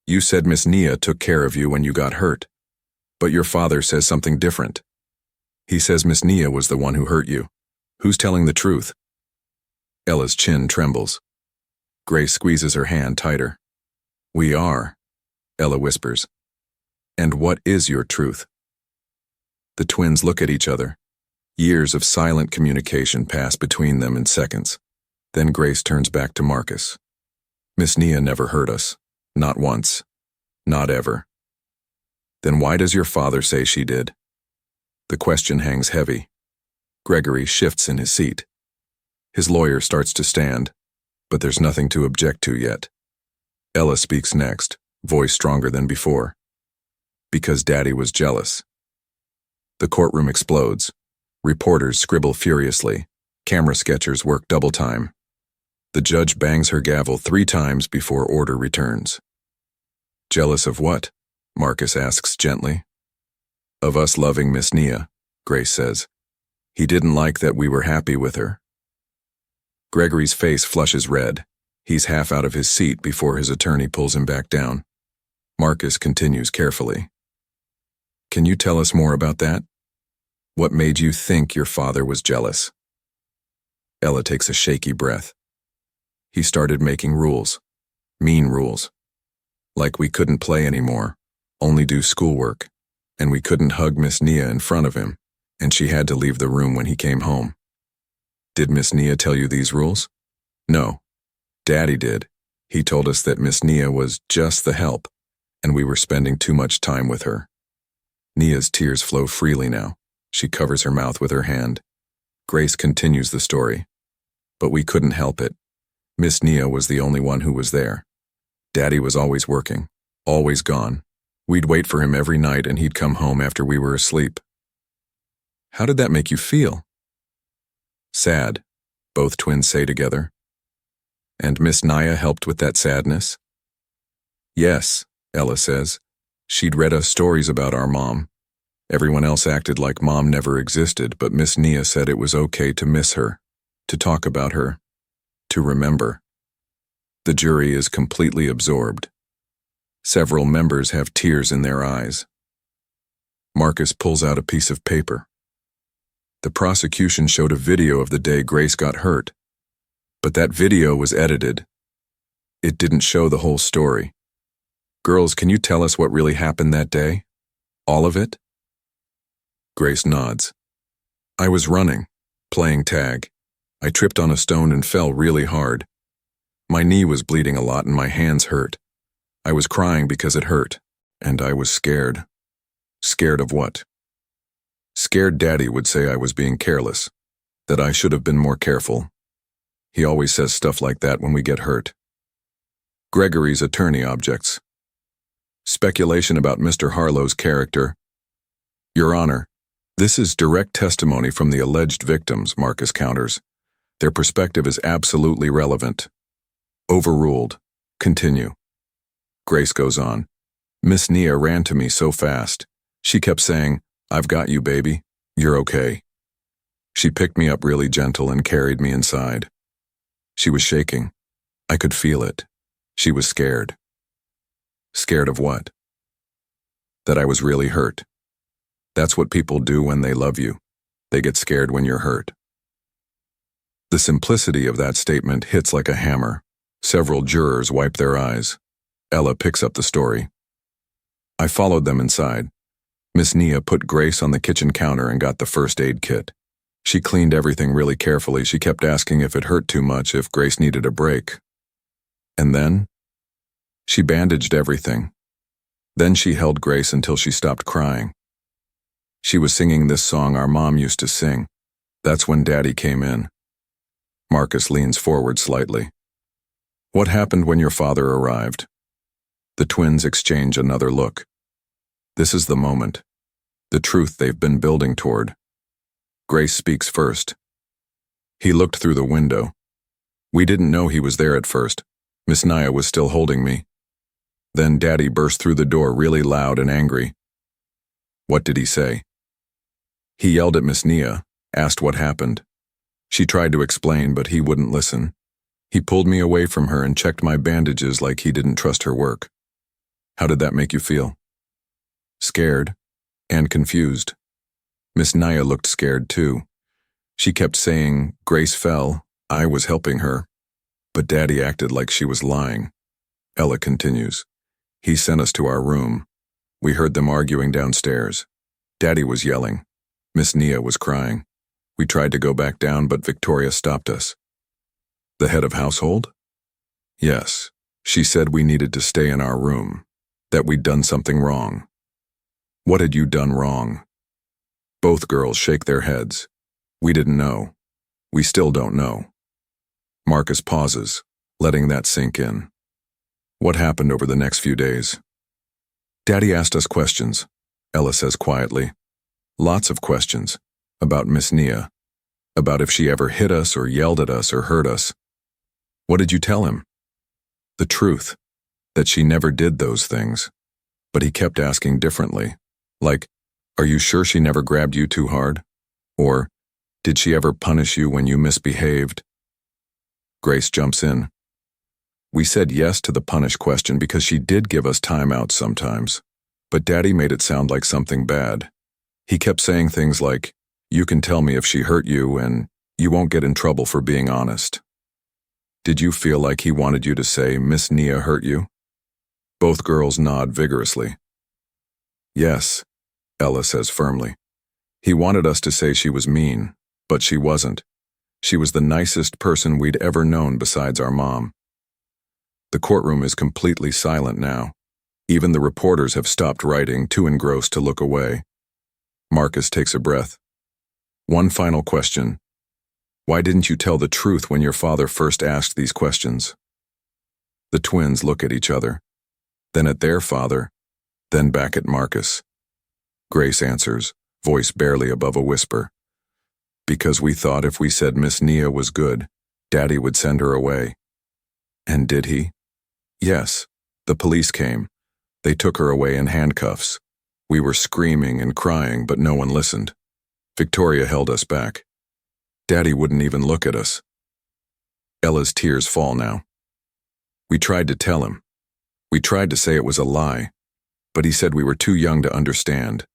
You said Miss Nia took care of you when you got hurt, but your father says something different. He says Miss Nia was the one who hurt you. Who's telling the truth? Ella's chin trembles. Grace squeezes her hand tighter. We are, Ella whispers. And what is your truth? The twins look at each other. Years of silent communication pass between them in seconds. Then Grace turns back to Marcus. Miss Nia never hurt us. Not once. Not ever. Then why does your father say she did? The question hangs heavy. Gregory shifts in his seat. His lawyer starts to stand, but there's nothing to object to yet. Ella speaks next, voice stronger than before. Because Daddy was jealous. The courtroom explodes. Reporters scribble furiously. Camera sketchers work double time. The judge bangs her gavel 3 times before order returns. Jealous of what? Marcus asks gently. Of us loving Miss Nia, Grace says. He didn't like that we were happy with her. Gregory's face flushes red. He's half out of his seat before his attorney pulls him back down. Marcus continues carefully. Can you tell us more about that? What made you think your father was jealous? Ella takes a shaky breath. He started making rules. Mean rules. Like we couldn't play anymore, only do schoolwork, and we couldn't hug Miss Nia in front of him, and she had to leave the room when he came home. Did Miss Nia tell you these rules? No. Daddy did. He told us that Miss Nia was just the help, and we were spending too much time with her. Nia's tears flow freely now. She covers her mouth with her hand. Grace continues the story. But we couldn't help it. Miss Nia was the only one who was there. Daddy was always working, always gone. We'd wait for him every night and he'd come home after we were asleep. How did that make you feel? Sad, both twins say together. And Miss Nia helped with that sadness? Yes, Ella says. She'd read us stories about our mom. Everyone else acted like Mom never existed, but Miss Nia said it was okay to miss her, to talk about her, to remember. The jury is completely absorbed. Several members have tears in their eyes. Marcus pulls out a piece of paper. The prosecution showed a video of the day Grace got hurt, but that video was edited. It didn't show the whole story. Girls, can you tell us what really happened that day? All of it? Grace nods. I was running, playing tag. I tripped on a stone and fell really hard. My knee was bleeding a lot and my hands hurt. I was crying because it hurt, and I was scared. Scared of what? Scared Daddy would say I was being careless, that I should have been more careful. He always says stuff like that when we get hurt. Gregory's attorney objects. Speculation about Mr. Harlow's character. Your Honor, this is direct testimony from the alleged victims, Marcus counters. Their perspective is absolutely relevant. Overruled. Continue. Grace goes on. Miss Nia ran to me so fast. She kept saying, I've got you, baby. You're okay. She picked me up really gentle and carried me inside. She was shaking. I could feel it. She was scared. Scared of what? That I was really hurt. That's what people do when they love you. They get scared when you're hurt. The simplicity of that statement hits like a hammer. Several jurors wipe their eyes. Ella picks up the story. I followed them inside. Miss Nia put Grace on the kitchen counter and got the first aid kit. She cleaned everything really carefully. She kept asking if it hurt too much, if Grace needed a break. And then? She bandaged everything. Then she held Grace until she stopped crying. She was singing this song our mom used to sing. That's when Daddy came in. Marcus leans forward slightly. What happened when your father arrived? The twins exchange another look. This is the moment. The truth they've been building toward. Grace speaks first. He looked through the window. We didn't know he was there at first. Miss Naya was still holding me. Then Daddy burst through the door really loud and angry. What did he say? He yelled at Miss Nia, asked what happened. She tried to explain, but he wouldn't listen. He pulled me away from her and checked my bandages like he didn't trust her work. How did that make you feel? Scared and confused. Miss Naya looked scared too. She kept saying, Grace fell, I was helping her. But Daddy acted like she was lying. Ella continues. He sent us to our room. We heard them arguing downstairs. Daddy was yelling. Miss Nia was crying. We tried to go back down, but Victoria stopped us. The head of household? Yes. She said we needed to stay in our room, that we'd done something wrong. What had you done wrong? Both girls shake their heads. We didn't know. We still don't know. Marcus pauses, letting that sink in. What happened over the next few days? Daddy asked us questions, Ella says quietly. Lots of questions. About Miss Nia. About if she ever hit us or yelled at us or hurt us. What did you tell him? The truth. That she never did those things. But he kept asking differently. Like, are you sure she never grabbed you too hard? Or, did she ever punish you when you misbehaved? Grace jumps in. We said yes to the punish question because she did give us time out sometimes. But Daddy made it sound like something bad. He kept saying things like, you can tell me if she hurt you and you won't get in trouble for being honest. Did you feel like he wanted you to say Miss Nia hurt you? Both girls nod vigorously. Yes, Ella says firmly. He wanted us to say she was mean, but she wasn't. She was the nicest person we'd ever known besides our mom. The courtroom is completely silent now. Even the reporters have stopped writing, too engrossed to look away. Marcus takes a breath. One final question. Why didn't you tell the truth when your father first asked these questions? The twins look at each other, then at their father, then back at Marcus. Grace answers, voice barely above a whisper. Because we thought if we said Miss Nia was good, Daddy would send her away. And did he? Yes. The police came. They took her away in handcuffs. We were screaming and crying, but no one listened. Victoria held us back. Daddy wouldn't even look at us. Ella's tears fall now. We tried to tell him. We tried to say it was a lie, but he said we were too young to understand,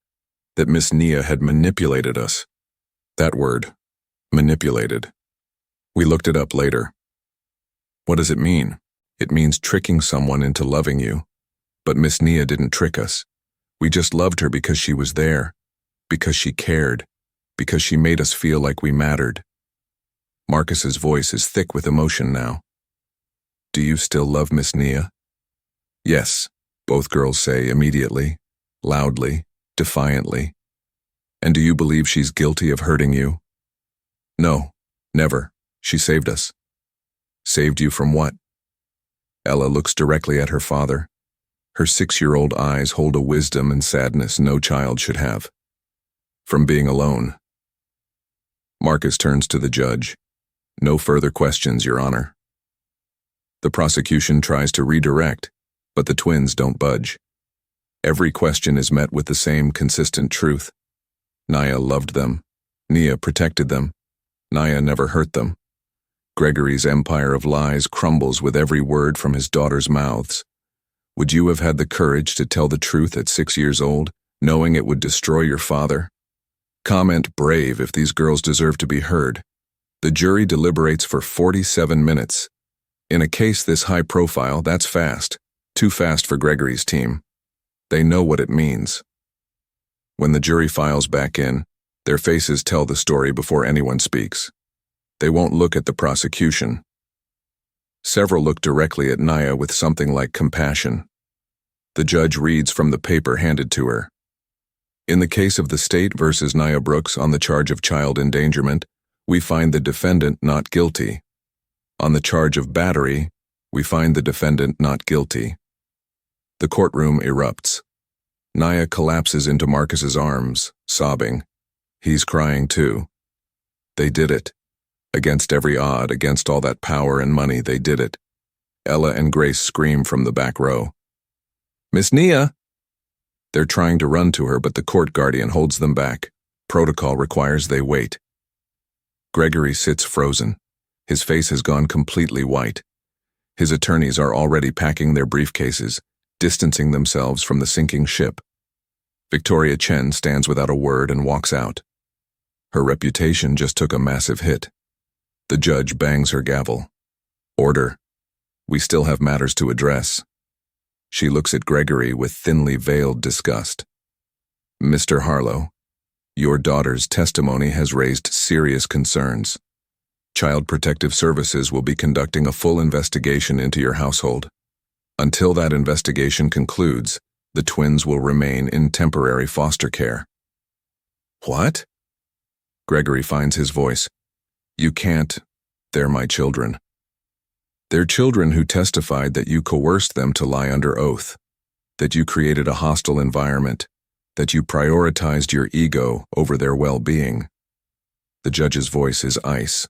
that Miss Nia had manipulated us. That word, manipulated. We looked it up later. What does it mean? It means tricking someone into loving you. But Miss Nia didn't trick us. We just loved her because she was there, because she cared, because she made us feel like we mattered. Marcus's voice is thick with emotion now. Do you still love Miss Nia? Yes, both girls say immediately, loudly, defiantly. And do you believe she's guilty of hurting you? No, never. She saved us. Saved you from what? Ella looks directly at her father. Her 6-year-old eyes hold a wisdom and sadness no child should have. From being alone. Marcus turns to the judge. No further questions, Your Honor. The prosecution tries to redirect, but the twins don't budge. Every question is met with the same consistent truth. Naya loved them. Nia protected them. Naya never hurt them. Gregory's empire of lies crumbles with every word from his daughter's mouths. Would you have had the courage to tell the truth at 6 years old, knowing it would destroy your father? Comment brave if these girls deserve to be heard. The jury deliberates for 47 minutes. In a case this high profile, that's fast. Too fast for Gregory's team. They know what it means. When the jury files back in, their faces tell the story before anyone speaks. They won't look at the prosecution. Several look directly at Naya with something like compassion. The judge reads from the paper handed to her. In the case of the state versus Naya Brooks on the charge of child endangerment, we find the defendant not guilty. On the charge of battery, we find the defendant not guilty. The courtroom erupts. Naya collapses into Marcus's arms, sobbing. He's crying too. They did it. Against every odd, against all that power and money, they did it. Ella and Grace scream from the back row. "Miss Nia!" They're trying to run to her, but the court guardian holds them back. Protocol requires they wait. Gregory sits frozen. His face has gone completely white. His attorneys are already packing their briefcases, distancing themselves from the sinking ship. Victoria Chen stands without a word and walks out. Her reputation just took a massive hit. The judge bangs her gavel. "Order. We still have matters to address." She looks at Gregory with thinly veiled disgust. "Mr. Harlow, your daughter's testimony has raised serious concerns. Child Protective Services will be conducting a full investigation into your household. Until that investigation concludes, the twins will remain in temporary foster care." "What?" Gregory finds his voice. "You can't. They're my children. They're children who testified that you coerced them to lie under oath, that you created a hostile environment, that you prioritized your ego over their well-being." The judge's voice is ice.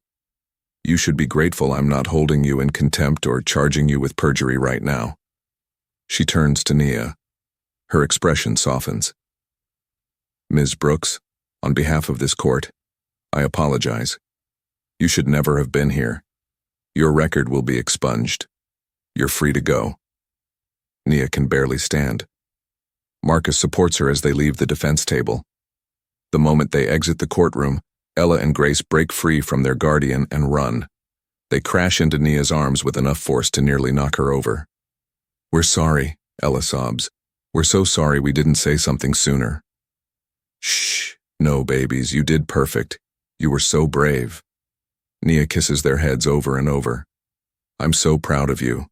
"You should be grateful I'm not holding you in contempt or charging you with perjury right now." She turns to Nia. Her expression softens. "Ms. Brooks, on behalf of this court, I apologize. You should never have been here. Your record will be expunged. You're free to go." Nia can barely stand. Marcus supports her as they leave the defense table. The moment they exit the courtroom, Ella and Grace break free from their guardian and run. They crash into Nia's arms with enough force to nearly knock her over. "We're sorry," Ella sobs. "We're so sorry we didn't say something sooner." "Shh, no babies, you did perfect. You were so brave." Nia kisses their heads over and over. "I'm so proud of you."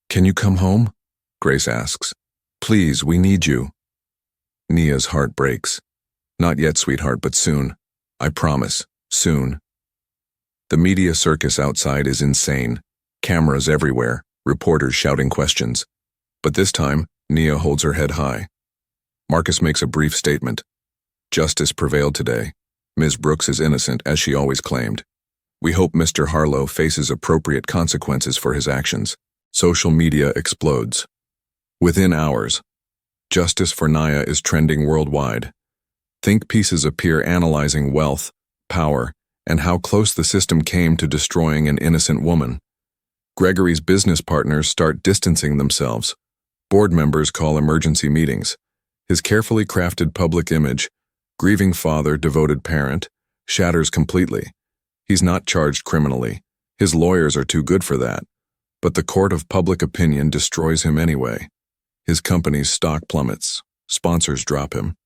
"Can you come home?" Grace asks. "Please, we need you." Nia's heart breaks. "Not yet, sweetheart, but soon. I promise, soon." The media circus outside is insane. Cameras everywhere, reporters shouting questions. But this time, Nia holds her head high. Marcus makes a brief statement. "Justice prevailed today. Ms. Brooks is innocent, as she always claimed. We hope Mr. Harlow faces appropriate consequences for his actions." Social media explodes. Within hours, justice for Naya is trending worldwide. Think pieces appear analyzing wealth, power, and how close the system came to destroying an innocent woman. Gregory's business partners start distancing themselves. Board members call emergency meetings. His carefully crafted public image, grieving father, devoted parent, shatters completely. He's not charged criminally. His lawyers are too good for that. But the court of public opinion destroys him anyway. His company's stock plummets. Sponsors drop him.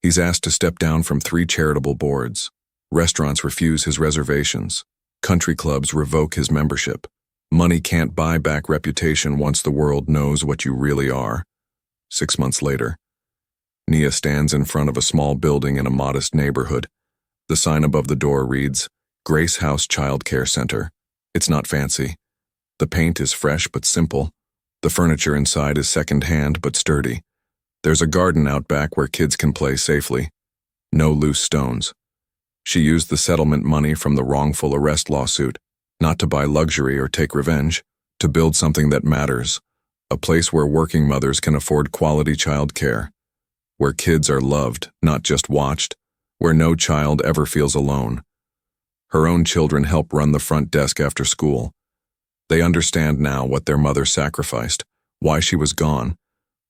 He's asked to step down from 3 charitable boards. Restaurants refuse his reservations. Country clubs revoke his membership. Money can't buy back reputation once the world knows what you really are. 6 months later, Nia stands in front of a small building in a modest neighborhood. The sign above the door reads, Grace House Child Care Center. It's not fancy. The paint is fresh but simple. The furniture inside is second-hand but sturdy. There's a garden out back where kids can play safely. No loose stones. She used the settlement money from the wrongful arrest lawsuit, not to buy luxury or take revenge, to build something that matters. A place where working mothers can afford quality child care. Where kids are loved, not just watched. Where no child ever feels alone. Her own children help run the front desk after school. They understand now what their mother sacrificed, why she was gone,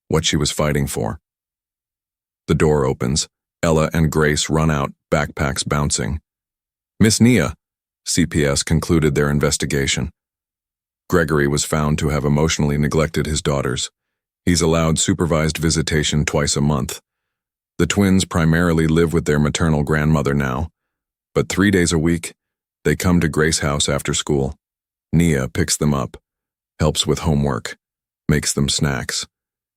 what she was fighting for. The door opens. Ella and Grace run out, backpacks bouncing. Miss Nia, CPS concluded their investigation. Gregory was found to have emotionally neglected his daughters. He's allowed supervised visitation twice a month. The twins primarily live with their maternal grandmother now, but 3 days a week, they come to Grace House after school. Nia picks them up. helps with homework, makes them snacks,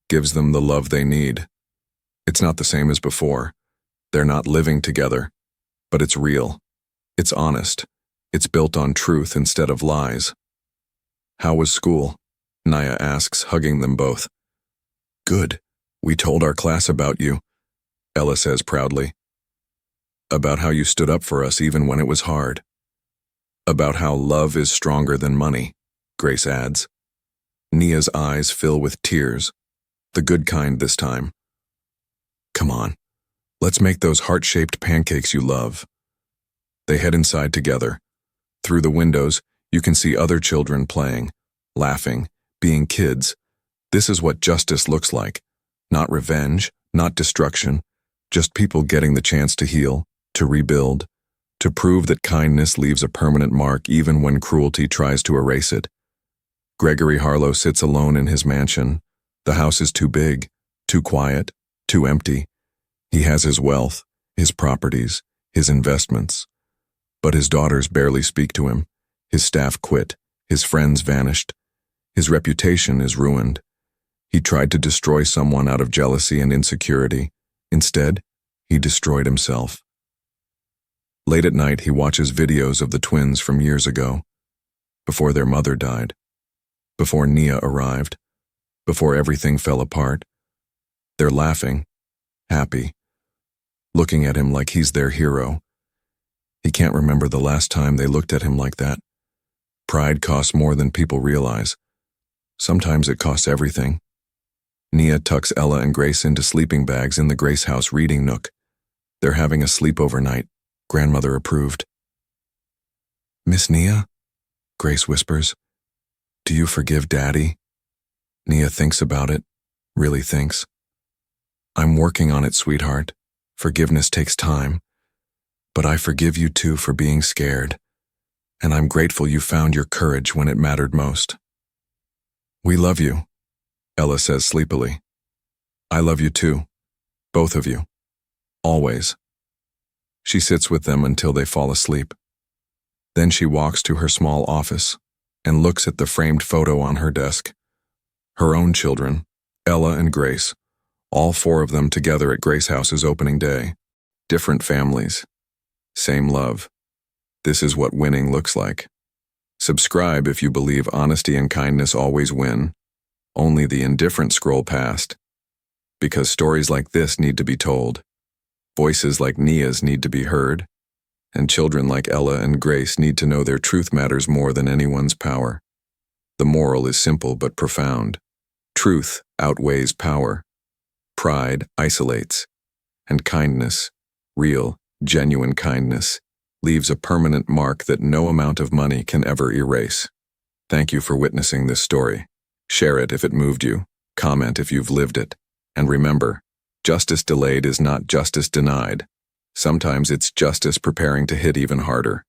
gives them the love they need. It's not the same as before. They're not living together, but it's real. It's honest. It's built on truth instead of lies. How was school? Naya asks, hugging them both. Good. We told our class about you, Ella says proudly. About how you stood up for us even when it was hard. About how love is stronger than money, Grace adds. Nia's eyes fill with tears, the good kind this time. Come on, let's make those heart-shaped pancakes you love. They head inside together. Through the windows, you can see other children playing, laughing, being kids. This is what justice looks like. Not revenge, not destruction, just people getting the chance to heal, to rebuild, to prove that kindness leaves a permanent mark even when cruelty tries to erase it. Gregory Harlow sits alone in his mansion. The house is too big, too quiet, too empty. He has his wealth, his properties, his investments. But his daughters barely speak to him. His staff quit. His friends vanished. His reputation is ruined. He tried to destroy someone out of jealousy and insecurity. Instead, he destroyed himself. Late at night, he watches videos of the twins from years ago, before their mother died, before Nia arrived, before everything fell apart. They're laughing, happy, looking at him like he's their hero. He can't remember the last time they looked at him like that. Pride costs more than people realize. Sometimes it costs everything. Nia tucks Ella and Grace into sleeping bags in the Grace house reading nook. They're having a sleepover night. Grandmother approved. Miss Nia? Grace whispers. Do you forgive Daddy? Nia thinks about it, really thinks. I'm working on it, sweetheart. Forgiveness takes time. But I forgive you too for being scared. And I'm grateful you found your courage when it mattered most. We love you, Ella says sleepily. I love you too. Both of you. Always. She sits with them until they fall asleep. Then she walks to her small office and looks at the framed photo on her desk. Her own children, Ella and Grace, all four of them together at Grace House's opening day. Different families. Same love. This is what winning looks like. Subscribe if you believe honesty and kindness always win. Only the indifferent scroll past. Because stories like this need to be told. Voices like Nia's need to be heard. And children like Ella and Grace need to know their truth matters more than anyone's power. The moral is simple but profound. Truth outweighs power. Pride isolates. And kindness, real, genuine kindness, leaves a permanent mark that no amount of money can ever erase. Thank you for witnessing this story. Share it if it moved you. Comment if you've lived it. And remember, justice delayed is not justice denied. Sometimes it's justice preparing to hit even harder.